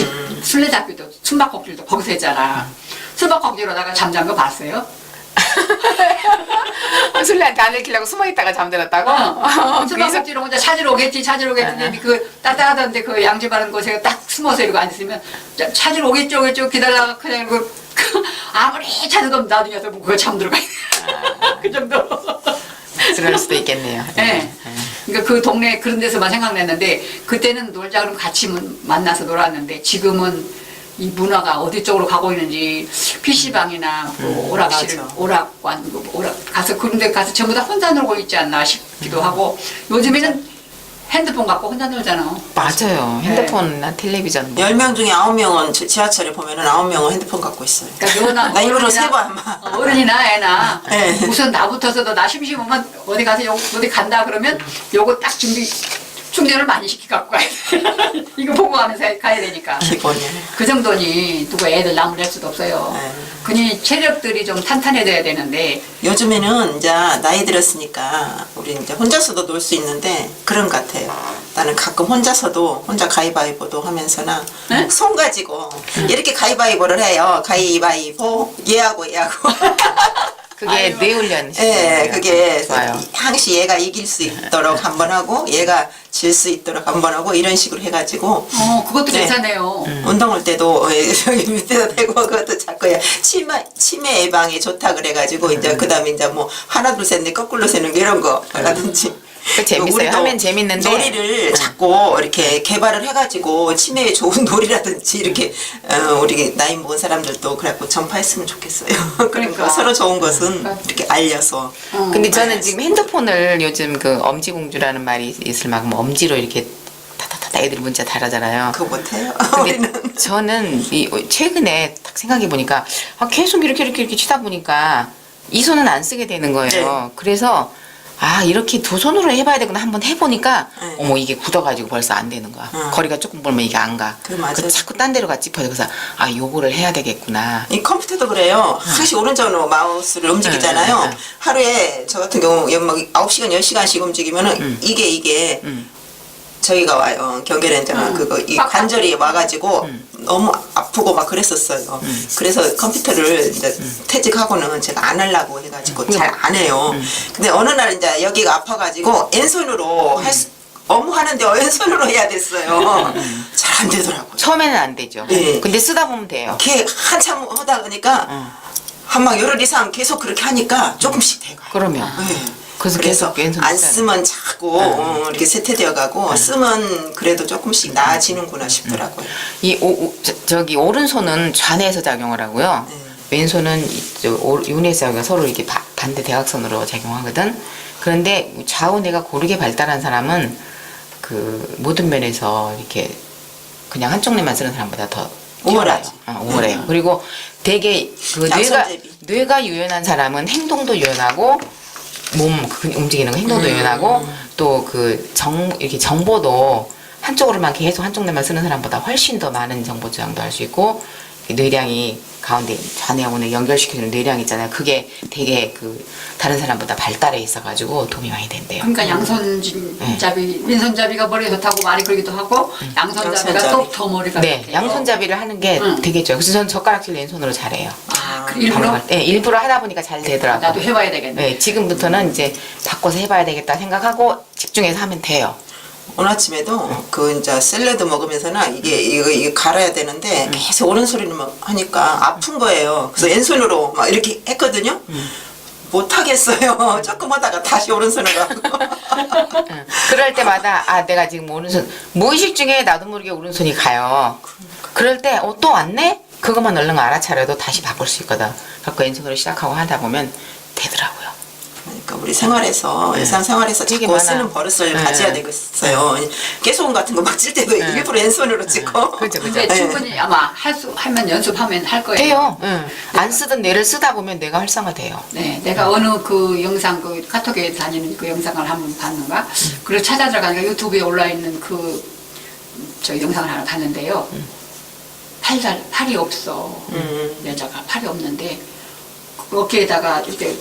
술래잡기도 숨바꼭질도 거기서 했잖아. 숨바꼭질하다가 잠잔 거 봤어요? 술래한테 안 들키려고 숨어있다가 잠들었다고? 숨바꼭질을 혼자 찾으러 오겠지 근데 그 따뜻하던데 그 양지바른 곳에 딱 숨어서 이러고 앉았으면 찾으러 오겠죠 기다려다가 그냥 그 아무리 찾아도 나중에 와서 뭐 그거 잠들어가 그 정도. 그럴 수도 있겠네요. 네. 그러니까 그 동네 그런 데서만 생각났는데 그때는 놀자 그러면 같이 만나서 놀았는데 지금은 이 문화가 어디 쪽으로 가고 있는지 PC방이나 뭐 오락실, 맞아. 오락관, 가서 그런 데 가서 전부 다 혼자 놀고 있지 않나 싶기도 하고 요즘에는 핸드폰 갖고 혼자 놀잖아. 맞아요. 핸드폰이나 텔레비전. 뭐. 10명 중에 9명은 지하철에 보면은 9명은 핸드폰 갖고 있어요. 그러니까 나 일부러 세고 아마. 어른이나 애나 네. 우선 나부터서도 나 심심하면 어디 가서 어디 간다 그러면 요거 딱 충전을 많이 시키 갖고 가야 돼. 이거 보고 가면서 가야 되니까. 기본이야. 그 정도니 누가 애들 나무랄 수도 없어요. 네. 그니 체력들이 좀 탄탄해져야 되는데 요즘에는 이제 나이 들었으니까 우리 이제 혼자서도 놀 수 있는데 그런 것 같아요. 나는 가끔 혼자 가위바위보도 하면서나 네? 손 가지고 이렇게 가위바위보를 해요. 가위바위보 얘하고 그게 뇌훈련. 예, 그게 좋아요. 항시 얘가 이길 수 있도록 한 번 하고 얘가 질 수 있도록 한 번 하고 이런 식으로 해가지고 그것도 네. 괜찮네요. 운동할 때도 여기 밑에다 대고 그것도 자꾸 치매 예방에 좋다 그래가지고 이제 그다음에 이제 뭐 하나 둘 셋 넷 거꾸로 세는 거 이런 거라든지 그 재밌어요. 우리도 하면 재밌는데. 놀이를 자꾸 이렇게 개발을 해가지고 치매에 좋은 놀이라든지 이렇게 우리 나이 먹은 사람들도 그래갖고 전파했으면 좋겠어요. 그러니까 서로 좋은 것은 이렇게 알려서. 근데 저는 지금 핸드폰을 요즘 그 엄지공주라는 말이 있을 만큼 엄지로 이렇게 타타타타 애들이 문자 달아잖아요. 그거 못해요. 근데 우리는 저는 최근에 딱 생각해 보니까 계속 이렇게 치다 보니까 이 손은 안 쓰게 되는 거예요. 네. 그래서 아 이렇게 두 손으로 해봐야 되구나 한번 해보니까 네. 어머 이게 굳어가지고 벌써 안 되는 거야. 거리가 조금 벌면 이게 안 가. 그 맞아요. 그래서 자꾸 딴 데로 가 찝혀져. 그래서 아 요거를 해야 되겠구나. 이 컴퓨터도 그래요. 항시 오른쪽으로 마우스를 움직이잖아요. 네, 네. 하루에 저 같은 경우 막 9시간, 10시간씩 움직이면은 이게 저희가 와요. 경계렌터나 그거 이 관절이 와가지고 너무 아프고 막 그랬었어요. 그래서 컴퓨터를 이제 퇴직하고는 제가 안 하려고 해가지고 잘 안 해요. 근데 어느 날 이제 여기가 아파가지고 왼손으로 업무 하는데 왼손으로 해야 됐어요. 잘 안 되더라고요. 처음에는 안 되죠. 네. 근데 쓰다 보면 돼요. 이렇게 한참 하다 보니까 한 막 열흘 이상 계속 그렇게 하니까 조금씩 돼가요. 그러면 네. 그래서 계속 왼손 안 써야 쓰면 자꾸 이렇게 세태되어 가고 쓰면 그래도 조금씩 나아지는구나 싶더라고요. 저기 오른손은 좌뇌에서 작용을 하고요. 왼손은 유뇌에서 작용 서로 이렇게 반대 대각선으로 작용하거든. 그런데 좌우뇌가 고르게 발달한 사람은 그 모든 면에서 이렇게 그냥 한쪽 뇌만 쓰는 사람보다 더 우월하지. 우월해요. 그리고 되게 그 양손잡이. 뇌가 유연한 사람은 행동도 유연하고 몸 움직이는 거 행동도 유연하고 또 그 이렇게 정보도 한쪽으로만 계속 한쪽 뇌만 쓰는 사람보다 훨씬 더 많은 정보 저장도 할 수 있고 뇌량이 가운데 좌뇌하고는 연결시켜주는 뇌량 있잖아요. 그게 되게 그 다른 사람보다 발달해 있어가지고 도움이 많이 된대요. 그러니까 양손잡이, 왼손잡이가 머리에 좋다고 말이 그러기도 하고 양손잡이가 양손잡이. 또 더 머리가 네, 좋대요. 양손잡이를 하는 게 되게 좋아요. 그래서 저는 젓가락질 왼손으로 잘해요. 아, 그 일부러? 네, 일부러 하다 보니까 잘 되더라고요. 나도 해봐야 되겠네. 네, 지금부터는 이제 바꿔서 해봐야 되겠다 생각하고 집중해서 하면 돼요. 오늘 아침에도 그 이제 샐러드 먹으면서는 이게 갈아야 되는데 계속 오른손으로 하니까 아픈 거예요. 그래서 왼손으로 막 이렇게 했거든요. 못 하겠어요. 조금 하다가 다시 오른손으로 하고. 그럴 때마다 아 내가 지금 오른손 무의식 중에 나도 모르게 오른손이 가요. 그럴 때 또 왔네? 그것만 얼른 알아차려도 다시 바꿀 수 있거든. 그래서 왼손으로 시작하고 하다 보면 되더라고요. 그러니까 우리 생활에서 일상생활에서 되게 자꾸 많아요. 쓰는 버릇을 네. 가져야 되겠어요. 깨소금 같은 거 막 찔 때도 일부러 왼손으로 찍고. 그죠, 그죠. 근데 네. 충분히 아마 하면 연습하면 할 거예요. 돼요. 안 쓰던 뇌를 쓰다 보면 뇌가 활성화돼요. 네, 내가 어느 그 영상, 그 카톡에 다니는 그 영상을 한번 봤는가? 그래서 찾아 들어가니까 유튜브에 올라 있는 저 영상을 하나 봤는데요. 팔이 없어. 여자가 팔이 없는데 그 어깨에다가 이렇게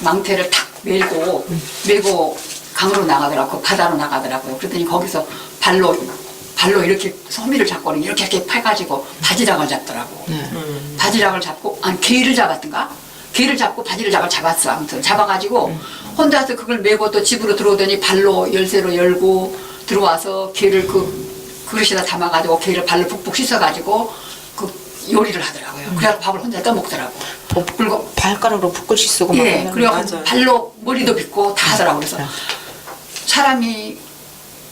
망태를 탁 메고 강으로 나가더라고, 바다로 나가더라고요. 그랬더니 거기서 발로 이렇게 소미를 잡고는 이렇게 파가지고 바지락을 잡더라고. 바지락을 잡고, 아니, 게를 잡았던가? 게를 잡고 바지락을 잡았어. 아무튼 잡아가지고 혼자서 그걸 메고 또 집으로 들어오더니 발로 열쇠로 열고 들어와서 게를 그릇에다 담아가지고 게를 발로 푹푹 씻어가지고 요리를 하더라고요. 그래서 밥을 혼자 떠먹더라고. 그리고 발가락으로 붓글씨 쓰고 막 예, 하는 그리고 맞아요. 발로 머리도 빗고 다 하더라고. 그래서 사람이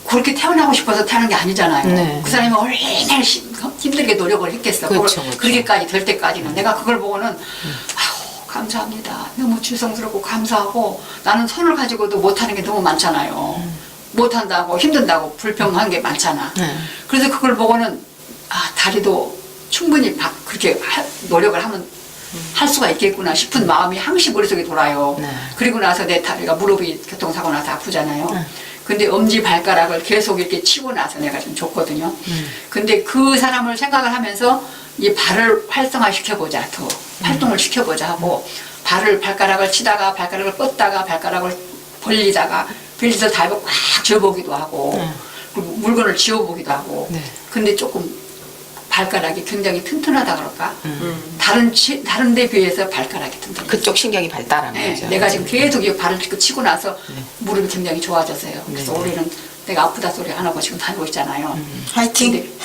그렇게 태어나고 싶어서 태어난 게 아니잖아요. 네. 그 사람이 얼마나 힘들게 노력을 했겠어. 그렇죠, 그렇죠. 그렇게까지 될 때까지는. 내가 그걸 보고는 아우, 감사합니다. 너무 죄송스럽고 감사하고 나는 손을 가지고도 못하는 게 너무 많잖아요. 못한다고 힘든다고 불평한 게 많잖아. 그래서 그걸 보고는 다리도 충분히 그렇게 노력을 하면 할 수가 있겠구나 싶은 마음이 항시 머릿속에 돌아요. 네. 그리고 나서 내 다리가 무릎이 교통사고 나서 아프잖아요. 근데 엄지발가락을 계속 이렇게 치고 나서 내가 좀 좋거든요. 근데 그 사람을 생각을 하면서 이 발을 활성화시켜보자, 더 활동을 시켜보자 하고 발가락을 치다가 발가락을 뻗다가 발가락을 벌리다가 빌리서 다이브 꽉 쥐어보기도 하고 그리고 물건을 지워보기도 하고 근데 조금 발가락이 굉장히 튼튼하다 그럴까? 다른 데 비해서 발가락이 튼튼해. 그쪽 신경이 발달하는 네, 거죠. 내가 지금 계속 이 발을 치고 나서 무릎이 굉장히 좋아졌어요. 그래서 올해는 내가 아프다 소리 안 하고 지금 다니고 있잖아요. 화이팅!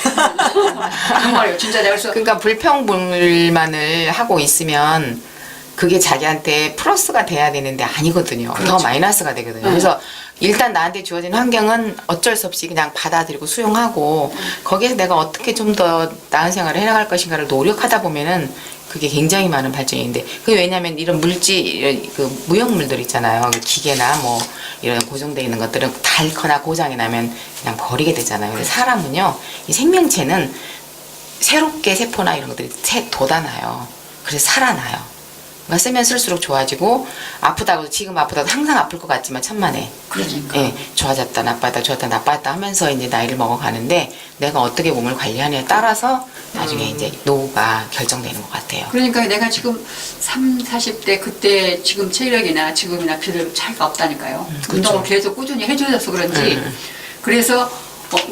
정말요, 진짜 내가 그래서 그러니까 불평불만을 하고 있으면 그게 자기한테 플러스가 돼야 되는데 아니거든요. 더 마이너스가 되거든요. 그래서 일단 나한테 주어진 환경은 어쩔 수 없이 그냥 받아들이고 수용하고 거기에서 내가 어떻게 좀 더 나은 생활을 해나갈 것인가를 노력하다 보면은 그게 굉장히 많은 발전이 있는데 그게 왜냐면 이런 그 무형물들 있잖아요. 기계나 뭐 이런 고정되어 있는 것들은 닳거나 고장이 나면 그냥 버리게 되잖아요. 근데 사람은요, 이 생명체는 새롭게 세포나 이런 것들이 돋아나요. 그래서 살아나요. 그러니까 쓰면 쓸수록 좋아지고 아프다고 지금 아프다고 항상 아플 것 같지만 천만에 그러니까. 예, 좋아졌다 나빠졌다 좋았다 나빠졌다 하면서 이제 나이를 먹어가는데 내가 어떻게 몸을 관리하느냐에 따라서 나중에 이제 노후가 결정되는 것 같아요. 그러니까 내가 지금 40대 그때 지금 체력이나 지금이나 별 차이가 없다니까요. 운동을 계속 꾸준히 해줘서 그런지. 그래서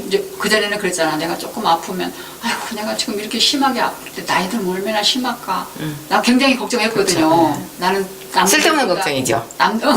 이제 그전에는 그랬잖아. 내가 조금 아프면 아이고 내가 지금 이렇게 심하게 아플 때 나이 들면 얼마나 심할까. 나 굉장히 걱정했거든요. 나는 쓸데없는 남들보다- 걱정이죠.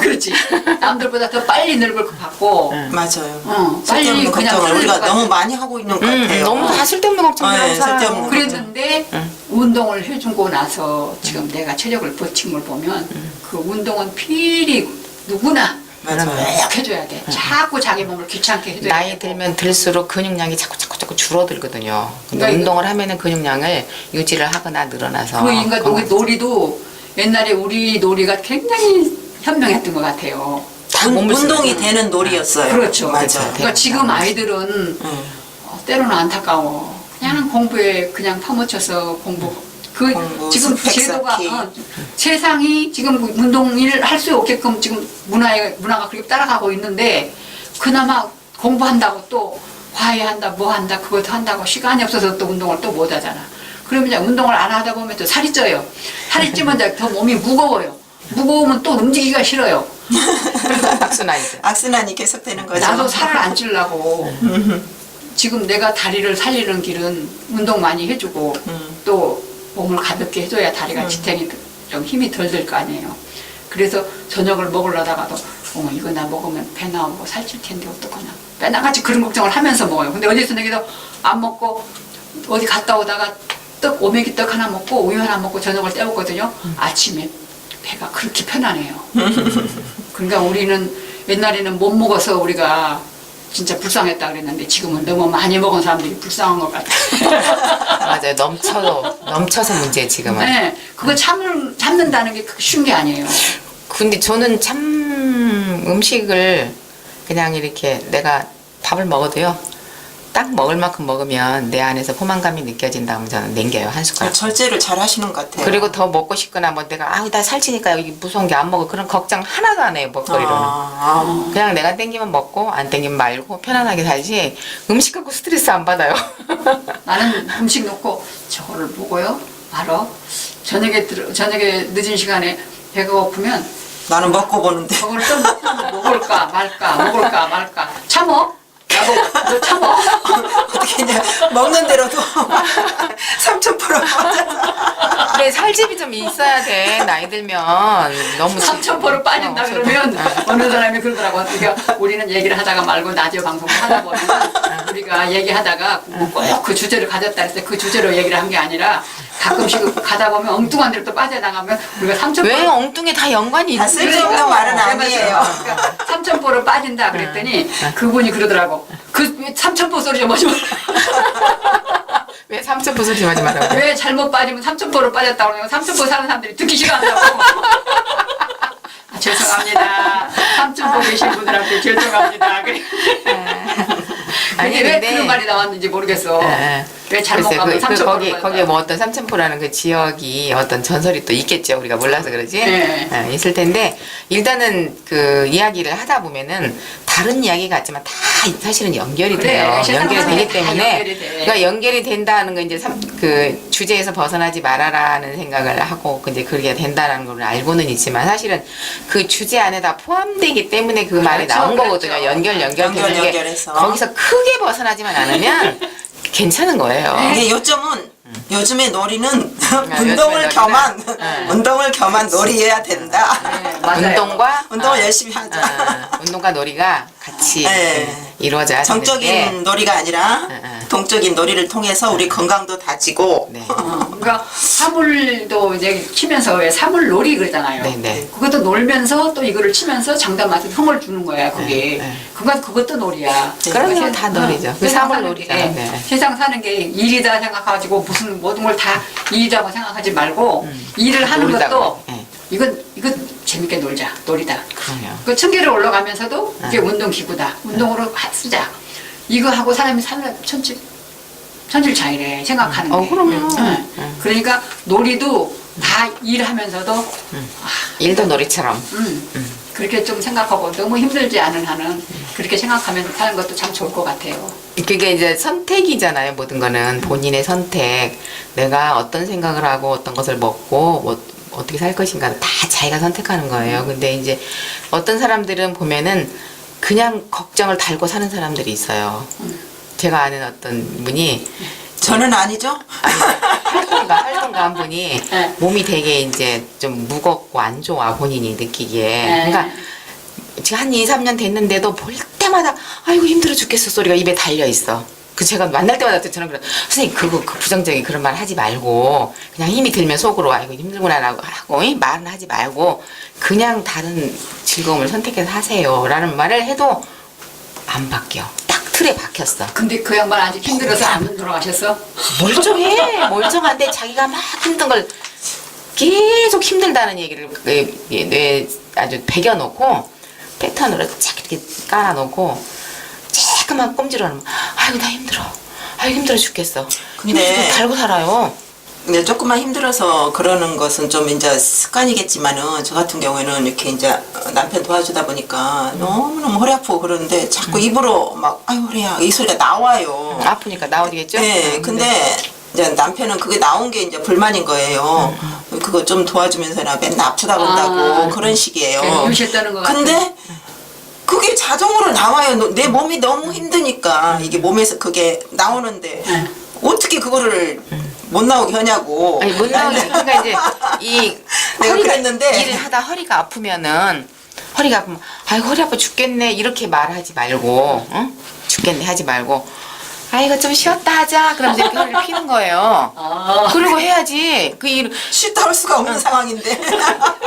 그렇지. 남들보다 더 빨리 늙을 것 같고 맞아요. 빨리 쓸데없는 그냥 걱정을 우리가 것 너무 같아. 많이 하고 있는 것 같아요. 너무 다 쓸데없는 걱정을 하고 네, 살아요. 쓸데없는 그랬는데 운동을 해주고 나서 지금 내가 체력을 버틴 걸 보면 그 운동은 필히 누구나 맞아요. 꼭 해줘야 돼. 자꾸 자기 몸을 귀찮게 해줘야 돼. 나이 들면 들수록 근육량이 자꾸 줄어들거든요. 근데 그러니까 운동을 하면은 근육량을 유지를 하거나 늘어나서 그 인간 건강- 놀이도 옛날에 우리 놀이가 굉장히 현명했던 것 같아요. 다 몸을 운동이 쓰는 되는 놀이였어요. 그렇죠. 맞아요. 그러니까 지금 아이들은 때로는 안타까워. 그냥 공부에 그냥 파묻혀서 공부. 공부, 지금 스펙 제도가 쌓기. 세상이 지금 운동을 할 수 없게끔 지금 문화가 그렇게 따라가고 있는데 그나마 공부한다고 또 과외한다 뭐 한다 그것도 한다고 시간이 없어서 또 운동을 또 못 하잖아. 그러면 이제 운동을 안 하다 보면 또 살이 쪄요. 살이 찌면 이제 더 몸이 무거워요. 무거우면 또 움직이기가 싫어요. 악순환이죠. 악순환이 계속되는 거죠. 나도 살을 안 찌려고 지금 내가 다리를 살리는 길은 운동 많이 해주고 또 몸을 가볍게 해줘야 다리가 지탱이 좀 힘이 덜 들 거 아니에요. 그래서 저녁을 먹으려다가도 이거 나 먹으면 배 나오고 살찔 텐데 어떡하나 빼나같이 그런 걱정을 하면서 먹어요. 근데 어디서 내기도 안 먹고 어디 갔다 오다가 오메기 떡 하나 먹고 우유 하나 먹고 저녁을 때웠거든요. 아침에 배가 그렇게 편안해요. 그러니까 우리는 옛날에는 못 먹어서 우리가 진짜 불쌍했다 그랬는데 지금은 너무 많이 먹은 사람들이 불쌍한 것 같아요. 맞아요. 넘쳐서 문제 지금은. 네, 그거 참는다는 게 쉬운 게 아니에요. 근데 저는 참 음식을 그냥 이렇게 내가 밥을 먹어도요. 딱 먹을 만큼 먹으면 내 안에서 포만감이 느껴진다면 저는 남겨요. 한 숟가락. 절제를 잘 하시는 것 같아요. 그리고 더 먹고 싶거나 뭐 내가 나 살찌니까 여기 무서운 게 안 먹어. 그런 걱정 하나도 안 해요. 먹거리로는. 그냥 내가 땡기면 먹고 안 땡기면 말고 편안하게 살지 음식 갖고 스트레스 안 받아요. 나는 음식 놓고 저거를 보고요. 바로 저녁에 늦은 시간에 배가 고프면 나는 먹고 보는데. 저거를 또 먹을까 말까 참어? 나보고 너 참어? 어떻게 이제 먹는 대로도 3,000% 근데 살집이 좀 있어야 돼. 나이 들면 너무 3,000% 빠진다 그러면 어느 사람이 그러더라고. 그러니까 우리는 얘기를 하다가 말고 라디오 방송을 하다 보면 우리가 얘기하다가 꼭 그 주제를 가졌다 했을 때 그 주제로 얘기를 한 게 아니라 가끔씩 가다 보면 엉뚱한 데로 또 빠져나가면 우리가 3,000% 왜 엉뚱에 다 연관이 다 있는 쓸데없는 말은 아니에요. 3,000%로 빠진다 그랬더니 그분이 그러더라고. 그 3,000% 소리 좀 하지 마. 왜 3,000% 소리 좀 하지 말라고. 왜 잘못 빠지면 3,000%로 빠졌다고 그러면 3,000% 사는 사람들이 듣기 싫어한다고. 죄송합니다. 3,000% 계신 분들한테 죄송합니다. 그래. 아니, 왜 근데- 그런 말이 나왔는지 모르겠어. 예. 왜 잘못 글쎄, 가면 3,000% 거기에 뭐 어떤 삼천포라는 그 지역이 어떤 전설이 또 있겠죠. 우리가 몰라서 그러지. 네. 있을 텐데 일단은 그 이야기를 하다 보면은 다른 이야기 같지만 다 사실은 연결이 그래, 돼요. 세상 연결이 사람이 되기 다 때문에 연결이 돼. 그러니까 연결이 된다는 거 이제 그 주제에서 벗어나지 말아라는 생각을 하고 이제 그렇게 된다는 걸 알고는 있지만 사실은 그 주제 안에 다 포함되기 때문에 그 말이 그렇죠, 나온 그렇죠. 거거든요. 연결되는 게 연결해서. 거기서 크게 벗어나지만 않으면 괜찮은 거예요. 이게 요점은 요즘의 놀이는 요즘의 운동을 놀이는- 겸한 네. 운동을 겸한 놀이해야 된다. 네, 맞아요. 운동과 운동을 열심히 하자. 운동과 놀이가 같이 네. 이루어져야 정적인 되는데 놀이가 아니라 네. 동적인 놀이를 통해서 우리 건강도 다지고 네. 그러니까 사물도 이제 치면서 왜 사물 놀이 그러잖아요. 네, 네. 그것도 놀면서 또 이거를 치면서 장단 맞춰 형을 주는 거야. 그게 네. 그것도 놀이야. 그럼요, 그러니까 다 놀이죠. 그 세상 사물 사는 놀이잖아요. 게, 네. 세상 사는 게 일이다 생각하고 무슨 모든 걸 다 일이라고 생각하지 말고 일을 하는 놀이다고. 것도 네. 이건 재밌게 놀자, 놀이다. 그럼요. 그 층계를 올라가면서도 이게 운동 기구다. 운동으로 쓰자. 이거 하고 사람이 살면 천질차이래 생각하는 게. 그럼요. 응. 그러니까 놀이도 다 일하면서도 일도 놀이처럼. 그렇게 좀 생각하고 너무 힘들지 않은 한은 그렇게 생각하면서 사는 것도 참 좋을 것 같아요. 그게 이제 선택이잖아요. 모든 거는 본인의 선택. 내가 어떤 생각을 하고 어떤 것을 먹고 뭐 어떻게 살 것인가 다 자기가 선택하는 거예요. 근데 이제 어떤 사람들은 보면은 그냥 걱정을 달고 사는 사람들이 있어요. 제가 아는 어떤 분이 저는 아니죠? 활동가 한 분이 네. 몸이 되게 이제 좀 무겁고 안 좋아 본인이 느끼기에. 네. 그러니까 지금 한 2, 3년 됐는데도 볼 때마다 아이고 힘들어 죽겠어 소리가 입에 달려 있어. 그 제가 만날 때마다 저는 그래 선생님 그 부정적인 그런 말 하지 말고 그냥 힘이 들면 속으로 아이고 힘들구나라고 하고 말은 하지 말고 그냥 다른 즐거움을 선택해서 하세요라는 말을 해도 안 바뀌어. 딱 틀에 박혔어. 근데 그 양반 아직 힘들어서 안 돌아가셨어? 멀쩡한데 자기가 막 힘든 걸 계속 힘들다는 얘기를 뇌에 아주 배겨놓고 패턴으로 쫙 이렇게 깔아놓고 조금만 꼼지러면 아이고 나 힘들어 아이고 힘들어 죽겠어. 근데 달고 살아요. 근데 조금만 힘들어서 그러는 것은 좀 이제 습관이겠지만은 저 같은 경우에는 이렇게 이제 남편 도와주다 보니까 너무너무 허리 아프고 그러는데 자꾸 입으로 막 아유 허리야 이 소리가 나와요. 아프니까 나오겠죠? 네, 근데 이제 남편은 그게 나온 게 이제 불만인 거예요. 그거 좀 도와주면서나 맨날 아프다 그런다고 그런 식이에요. 괜히 유실 떠는 것 같아. 근데 그게 자동으로 나와요. 내 몸이 너무 힘드니까 이게 몸에서 그게 나오는데 어떻게 그거를 못 나오게 하냐고. 아니 못 나오게 그러니까 이제 이 내가 허리가 그랬는데. 일을 하다 허리가 아프면은 허리가 아프면 아이고 허리 아파 죽겠네 이렇게 말하지 말고 응? 죽겠네 하지 말고 아이고 좀 쉬었다 하자 그럼 이렇게 허리를 피는 거예요. 그리고 해야지 그 일 쉬다 할 수가 없는 상황인데.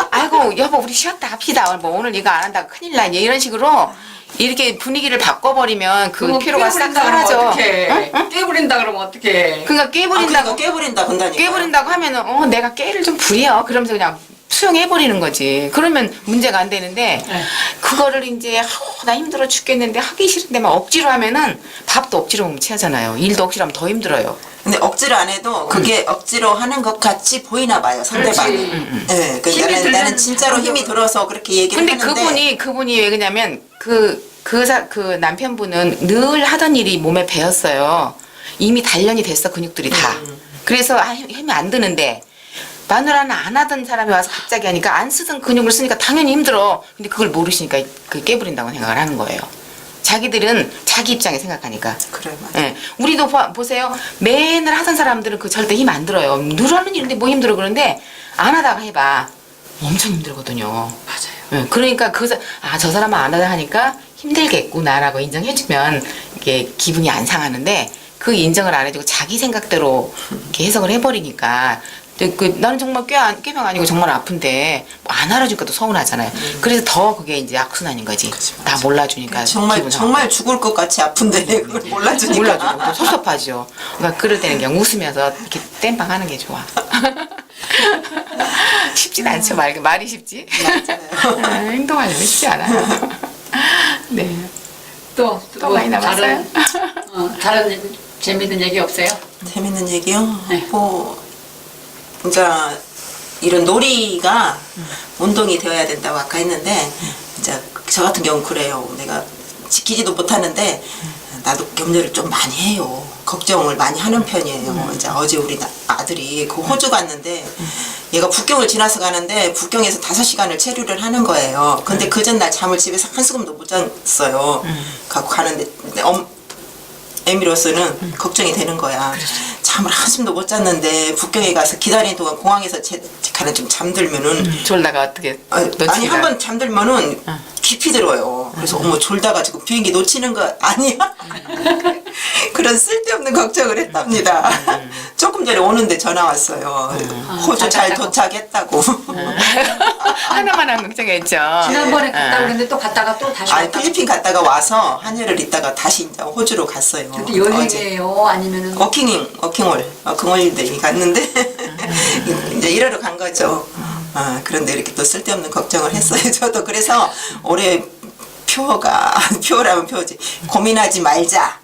아이고 여보 우리 쉬었다 합시다 뭐 오늘 이거 안 한다고 큰일 나니 이런 식으로 이렇게 분위기를 바꿔버리면 그 피로가 싹 사라져. 어떡해. 응? 깨부린다 그러면 어떡해. 그러니까 깨버린다고 그러니까 깨버린다 건다니까. 깨버린다고 하면은 내가 깨를 좀 부려 그러면서 그냥 수용해버리는 거지. 그러면 문제가 안 되는데 네. 그거를 이제 나 힘들어 죽겠는데 하기 싫은데 막 억지로 하면은 밥도 억지로 먹으면 체하잖아요. 일도 억지로 하면 더 힘들어요. 근데 억지로 안 해도 그게 억지로 하는 것 같이 보이나 봐요 상대방이. 그렇지. 네, 그 힘이 들면 나는 진짜로 힘이 들어서 그렇게 얘기를 근데 하는데. 그분이 왜 그러냐면 그 남편분은 늘 하던 일이 몸에 배었어요. 이미 단련이 됐어 근육들이 다. 그래서 힘이 안 드는데 마누라는 안 하던 사람이 와서 갑자기 하니까 안 쓰던 근육을 쓰니까 당연히 힘들어. 근데 그걸 모르시니까 그 깨부린다고 생각을 하는 거예요. 자기들은 자기 입장에 생각하니까. 그래 맞아. 예. 우리도 보세요. 맨날 하던 사람들은 그 절대 힘 안 들어요. 늘 하는 일인데 뭐 힘들어 그러는데 안 하다가 해봐. 엄청 힘들거든요. 맞아요. 예. 그러니까 저 사람은 안 하다 하니까 힘들겠구나라고 인정해주면 이게 기분이 안 상하는데 그 인정을 안 해주고 자기 생각대로 이렇게 해석을 해버리니까 나는 정말 꾀병 아니고 정말 아픈데 안 알아주니까 또 서운하잖아요. 그래서 더 그게 이제 악순환인 거지. 다 몰라주니까 정말 기분 정말 죽을 것 같이 아픈데 그걸 몰라주니까. 몰라주고 또 섭섭하죠. 그러니까 그럴 때는 그냥 웃으면서 이렇게 땜빵하는 게 좋아. 쉽진 않죠. 말이 쉽지. 맞아요. 행동하려면 쉽지 않아요. 네. 또 많이 남았어요? 다른 재밌는 얘기 없어요? 재밌는 얘기요? 네. 뭐 이제 이런 놀이가 운동이 되어야 된다고 아까 했는데 이제 저 같은 경우는 그래요. 내가 지키지도 못하는데 나도 격려를 좀 많이 해요. 걱정을 많이 하는 편이에요. 이제 어제 우리 아들이 그 호주 갔는데 얘가 북경을 지나서 가는데 북경에서 5시간을 체류를 하는 거예요. 근데 그 전날 잠을 집에서 한숨도 못 잤어요. 갖고 가는데 애미로서는 걱정이 되는 거야. 잠을 한숨도 못 잤는데 북경에 가서 기다리는 동안 공항에서 가는 좀 잠들면은 졸다가 어떻게 아니 한 번 잠들면은 깊이 들어요. 그래서 어머 졸다가 지금 비행기 놓치는 거 아니야? 그런 쓸데없는 걱정을 했답니다. 조금 전에 오는데 전화 왔어요. 호주 잘 도착했다고. 하나만 걱정했죠. 지난번에 갔다 오는데 또 갔다가 또 다시 아니 왔다. 필리핀 갔다가 와서 한여를 있다가 다시 이제 호주로 갔어요. 근데 어제. 여행이에요? 아니면은 워킹홀데이 갔는데 이제 일하러 간 거죠. 그런데 이렇게 또 쓸데없는 걱정을 했어요. 저도 그래서 올해 표라면 표지 고민하지 말자.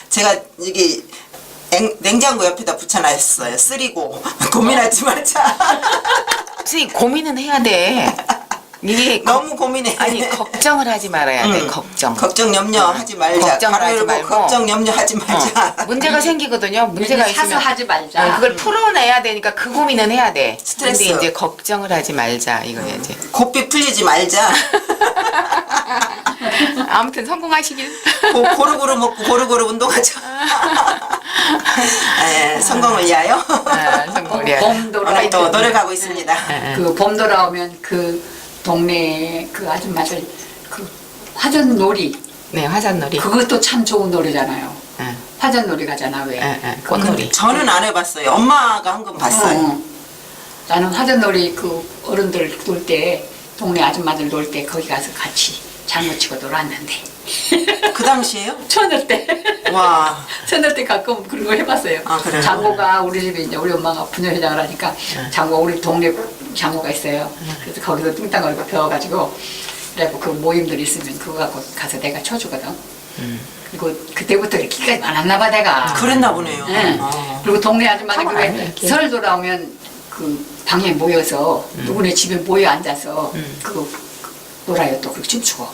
제가 이게 냉장고 옆에다 붙여놨어요. 쓰리고 고민하지 말자. 선생님 고민은 해야 돼. 이게 너무 고민해. 아니 걱정을 하지 말아야 돼. 응. 걱정. 걱정 염려하지 말자. 걱정을 하지 가로 열고 말고. 걱정 염려하지 말자. 문제가 생기거든요. 문제가 사서 있으면 하지 말자. 그걸 풀어내야 되니까 그 고민은 해야 돼. 스트레스. 근데 이제 걱정을 하지 말자 이거야 이제. 고삐 풀리지 말자. 아무튼 성공하시길. 고루고루 먹고 고루고루 운동하자. 네, 성공을 위하여 성공이야. 봄 돌아 오늘 또 노력하고 있습니다. 그 봄 돌아오면 그 동네에 그 아줌마들 그 화전놀이 네 화산놀이. 그것도 참 좋은 놀이잖아요. 응. 화전놀이 가잖아 왜? 꽃놀이. 저는 안 해봤어요. 엄마가 한 건 봤어요. 나는 화전놀이 그 어른들 놀 때 동네 아줌마들 놀 때 거기 가서 같이 장구 치고 놀았는데 그 당시에요? 초늘 때 와. 초늘 때 가끔 그런 거 해봤어요. 아, 그래요? 장고가 우리 집에 이제 우리 엄마가 부녀회장을 하니까 장고 우리 동네 장고가 있어요. 그래서 거기서 뚱땅거리고 배워가지고 그래갖고 그 모임들 있으면 그거 갖고 가서 내가 쳐주거든. 그리고 그때부터 기가 많았나 봐 내가. 그랬나 보네요. 네. 아. 그리고 동네 아줌마들 타고나네, 이렇게. 설 돌아오면 그 방에 모여서 누구네 집에 모여 앉아서 그거 놀아요. 또 그렇게 춤추고.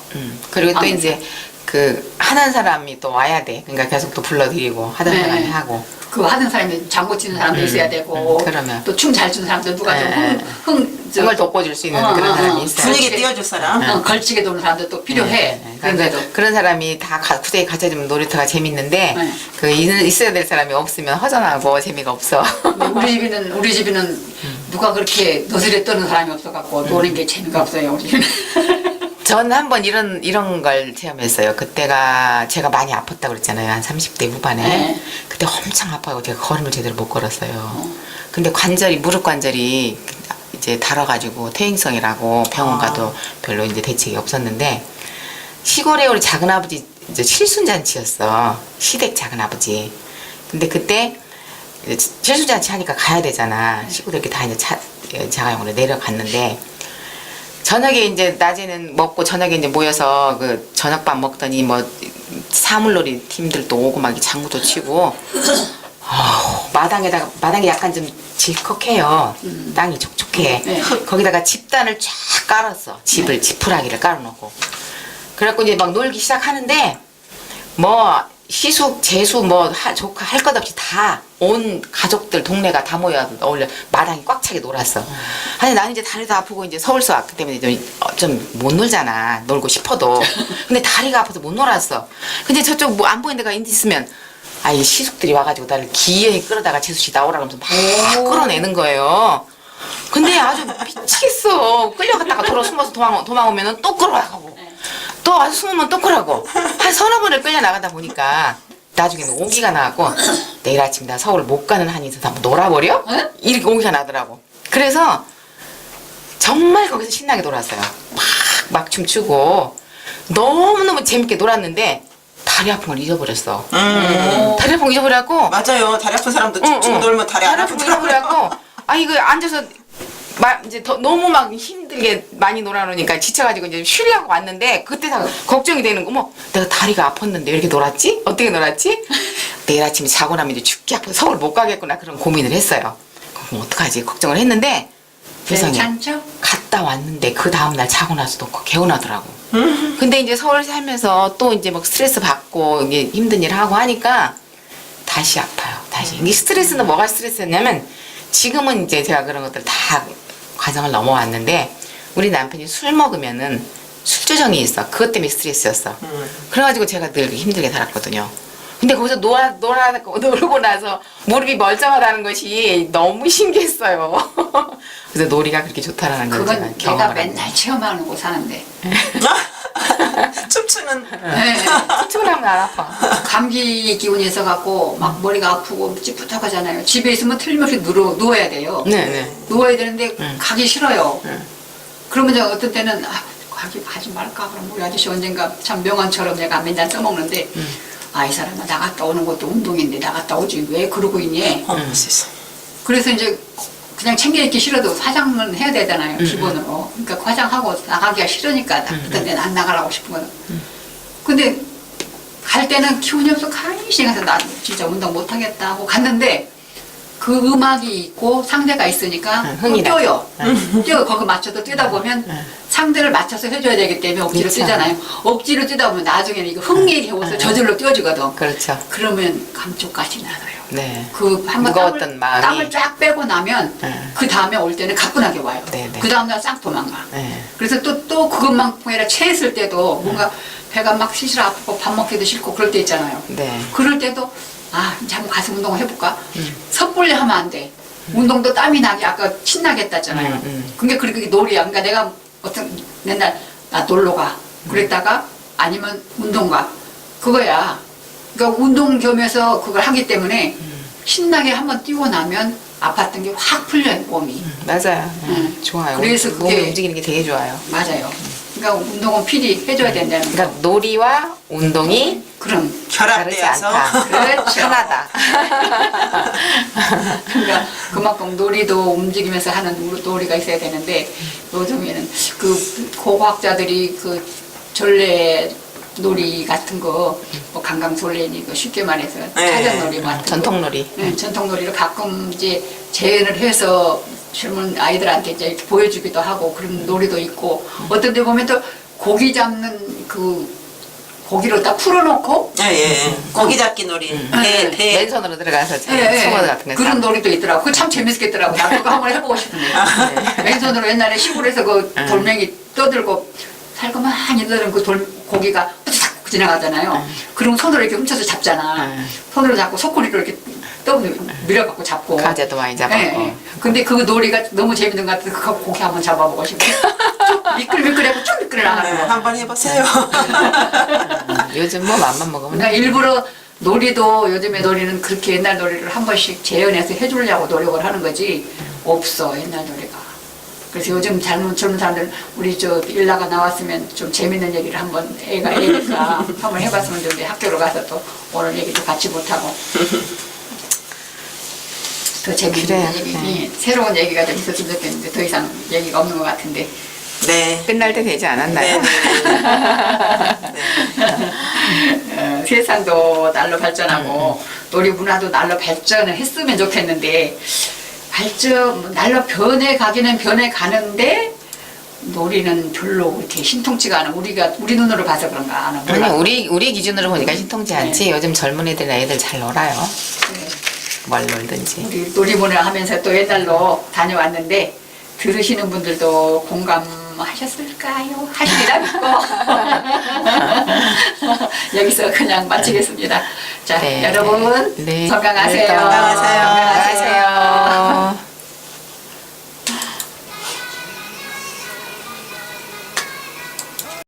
그리고 또 방에서. 이제 그 하는 사람이 또 와야 돼. 그러니까 계속 또 불러드리고 하던 네. 사람이 하고. 그 하는 사람이 장구 치는 사람도 있어야 되고 그러면. 또 춤 잘 추는 사람도 누가 네. 좀흥 정을 돋궈줄 수 있는 그런 사람이 있어요. 분위기 띄워줄 사람. 걸치게 도는 사람도 또 필요해. 네. 그런데도 그런 사람이 다 구대에 갖춰주면 놀이터가 재밌는데 네. 그 있어야 될 사람이 없으면 허전하고 재미가 없어. 근데 우리 집에는 누가 그렇게 너스레 떠는 사람이 없어갖고 노는 게 재미가 없어요. 우리 집은. 전 한번 이런 걸 체험했어요. 그때가 제가 많이 아팠다고 그랬잖아요. 한 30대 후반에. 네. 그때 엄청 아파요. 제가 걸음을 제대로 못 걸었어요. 근데 관절이 무릎 관절이 이제 달아가지고 퇴행성이라고 병원 가도 별로 이제 대책이 없었는데 시골에 우리 작은아버지 이제 칠순잔치였어. 시댁 작은아버지. 근데 그때 이제 칠순잔치 하니까 가야 되잖아. 시골에 이렇게 다 이제 자가용으로 내려갔는데 저녁에 이제 낮에는 먹고 저녁에 이제 모여서 그 저녁밥 먹더니 뭐 사물놀이 팀들도 오고 막 장구도 치고 마당에 약간 좀 질컥해요. 땅이 촉촉해. 네. 거기다가 집단을 쫙 깔았어. 지푸라기를 깔아놓고. 그래갖고 이제 막 놀기 시작하는데 뭐 시숙, 재수 뭐 조카 할 것 없이 다 온 가족들 동네가 다 모여 어울려 마당이 꽉 차게 놀았어. 아니 나는 이제 다리도 아프고 이제 서울서 왔기 때문에 좀 못 놀잖아. 놀고 싶어도. 근데 다리가 아파서 못 놀았어. 근데 저쪽 뭐 안 보이는 데가 있으면 이 시숙들이 와가지고 나를 기어이 끌어다가 재수씨 나오라 그러면서 막 끌어내는 거예요. 근데 아주 미치겠어. 끌려갔다가 숨어서 도망오면은 또 끌어나가고 또 와서 숨으면 또 끌어가고 한 서너 번을 끌려 나가다 보니까 나중에는 오기가 나고 내일 아침 나 서울 못 가는 한이 있어서 한번 놀아버려? 이렇게 오기가 나더라고. 그래서 정말 거기서 신나게 놀았어요. 막 춤추고 너무너무 재밌게 놀았는데 다리 아픈 걸 잊어버렸어. 다리 아픈 거 잊어버려갖고 맞아요. 다리 아픈 사람도 춤추고 놀면 다리 안 다리 아픈 거 아프더라고요. 잊어버려갖고 이거 앉아서 이제 너무 막 힘들게 많이 놀아놓으니까 지쳐가지고 이제 쉬려고 왔는데 그때 다 걱정이 되는 거 뭐 내가 다리가 아팠는데 왜 이렇게 놀았지? 어떻게 놀았지? 내일 아침에 자고 나면 이제 죽게 아파서 서울 못 가겠구나 그런 고민을 했어요. 그럼 어떡하지? 걱정을 했는데 세상에 괜찮죠? 갔다 왔는데 그 다음날 자고 나서도 개운하더라고. 근데 이제 서울 살면서 또 이제 막 스트레스 받고 이게 힘든 일 하고 하니까 다시 아파요. 다시. 이 스트레스는 뭐가 스트레스였냐면 지금은 이제 제가 그런 것들 다 과정을 넘어왔는데 우리 남편이 술 먹으면은 술조정이 있어. 그것 때문에 스트레스였어. 그래가지고 제가 늘 힘들게 살았거든요. 근데 거기서 놀고 나서 무릎이 멀쩡하다는 것이 너무 신기했어요. 그래서 놀이가 그렇게 좋다라는 걸 그건 제가 내가 경험을 맨날 체험하는 거 사는데 춤추는 춤추면 안 아파. 감기 기운이 있어갖고 막 머리가 아프고 찌뿌탁하잖아요. 집에 있으면 틀림없이 누워야 돼요. 네네. 누워야 되는데 가기 싫어요. 그러면 이제 어떤 때는 가지 말까 그럼 우리 아저씨 언젠가 참 명언처럼 내가 맨날 써먹는데 이 사람은 나갔다 오는 것도 운동인데 나갔다 오지 왜 그러고 있니? 세상. 그래서 이제 그냥 챙겨 입기 싫어도 화장은 해야 되잖아요, 기본으로. 그러니까 화장하고 나가기가 싫으니까 그때 안 나가려고 싶은 거는. 근데 갈 때는 기운이 없어 간신히 가서 나 진짜 운동 못하겠다 하고 갔는데 그 음악이 있고 상대가 있으니까 흥이 또 뛰어요. 뛰어 거기 맞춰서 뛰다 보면 상대를 맞춰서 해줘야 되기 때문에 억지로 그렇죠. 뛰잖아요. 억지로 뛰다 보면 나중에는 이거 흥에 겨워서 저절로 뛰어지거든. 그렇죠. 그러면 감쪽같이 나눠요. 네. 그 한번 무거웠던 마음이. 땀을 쫙 빼고 나면 그 다음에 올 때는 가뿐하게 와요. 네, 네. 그 다음날 싹 도망가. 네. 그래서 또 그것만큼 아니라 체했을 때도 뭔가 배가 막 시실 아프고 밥 먹기도 싫고 그럴 때 있잖아요. 네. 그럴 때도 이제 한번 가서 운동을 해볼까? 섣불리 하면 안 돼. 운동도 땀이 나게 아까 신나게 했다잖아요. 그게 그렇게 놀이야. 그러니까 내가 어떤 맨날 나 놀러 가. 그랬다가 아니면 운동 가. 그거야. 그러니까 운동 겸해서 그걸 하기 때문에 신나게 한번 뛰고 나면 아팠던 게 확 풀려요, 몸이. 맞아요. 좋아요. 그래서 몸을 그게- 움직이는 게 되게 좋아요. 맞아요. 그러니까 운동은 필히 해줘야 된다는 거. 그러니까 놀이와 운동이 그럼 다르지 결합되어서 않다. 그렇죠. 하나다. 그러니까 그만큼 놀이도 움직이면서 하는 놀이가 있어야 되는데 요즘에는 그 고고학자들이 그 전래 놀이 같은 거, 뭐 강강솔레니 쉽게 말해서 사전놀이 같은 거, 전통놀이. 네, 전통놀이를 가끔 이제 재현을 해서 젊은 아이들한테 이제 이렇게 보여주기도 하고 그런 놀이도 있고 어떤 데 보면 또 고기 잡는 그 고기를 딱 풀어놓고 예. 고기 잡기 놀이. 대. 맨손으로 들어가서 예, 소머 같은 거 그런 잡고. 놀이도 있더라고. 그거 참 재밌겠더라고. 나 그거 한번 해보고 싶은데. 맨손으로 옛날에 시골에서 그 돌멩이 떠들고 살그만히 떠드는 그 고기가 탁 지나가잖아요. 그럼 손으로 이렇게 훔쳐서 잡잖아. 손으로 잡고 소쿠리로 이렇게 밀어갖고 잡고. 가재도 많이 잡았고. 예. 근데 그 놀이가 너무 재밌는 것 같아서 그 고기 한번 잡아보고 싶어. 미끌미끌하고 쭉 미끌 나가는 거. 한번 해보세요. 요즘 뭐 맘만 먹으면 그러니까 일부러 놀이도 요즘의 놀이는 그렇게 옛날 놀이를 한 번씩 재현해서 해주려고 노력을 하는 거지 없어 옛날 놀이가. 그래서 요즘 젊은 사람들 우리 저 일나가 나왔으면 좀 재밌는 얘기를 한번 애가 애니까 한번 해봤으면 좋은데 학교로 가서 또 오늘 얘기도 같이 못하고 더 재밌는 그래요. 얘기, 네. 새로운 얘기가 좀 있었으면 좋겠는데 더 이상 얘기가 없는 것 같은데. 네. 끝날 때 되지 않았나요? 세상도 날로 발전하고 놀이 문화도 날로 발전을 했으면 좋겠는데 날로 변해가기는 변해가는데 놀이는 별로 이렇게 신통치가 않아. 우리 눈으로 봐서 그런가 안 아니 몰라. 우리 기준으로 보니까 신통치 않지. 요즘 젊은 애들 잘 놀아요. 네. 뭘 놀든지. 우리 놀이문화 하면서 또 옛날로 다녀왔는데 들으시는 분들도 공감하셨을까요? 하시리라 믿고 여기서 그냥 마치겠습니다. 자, 네. 여러분 네. 건강하세요. 네, 건강하세요.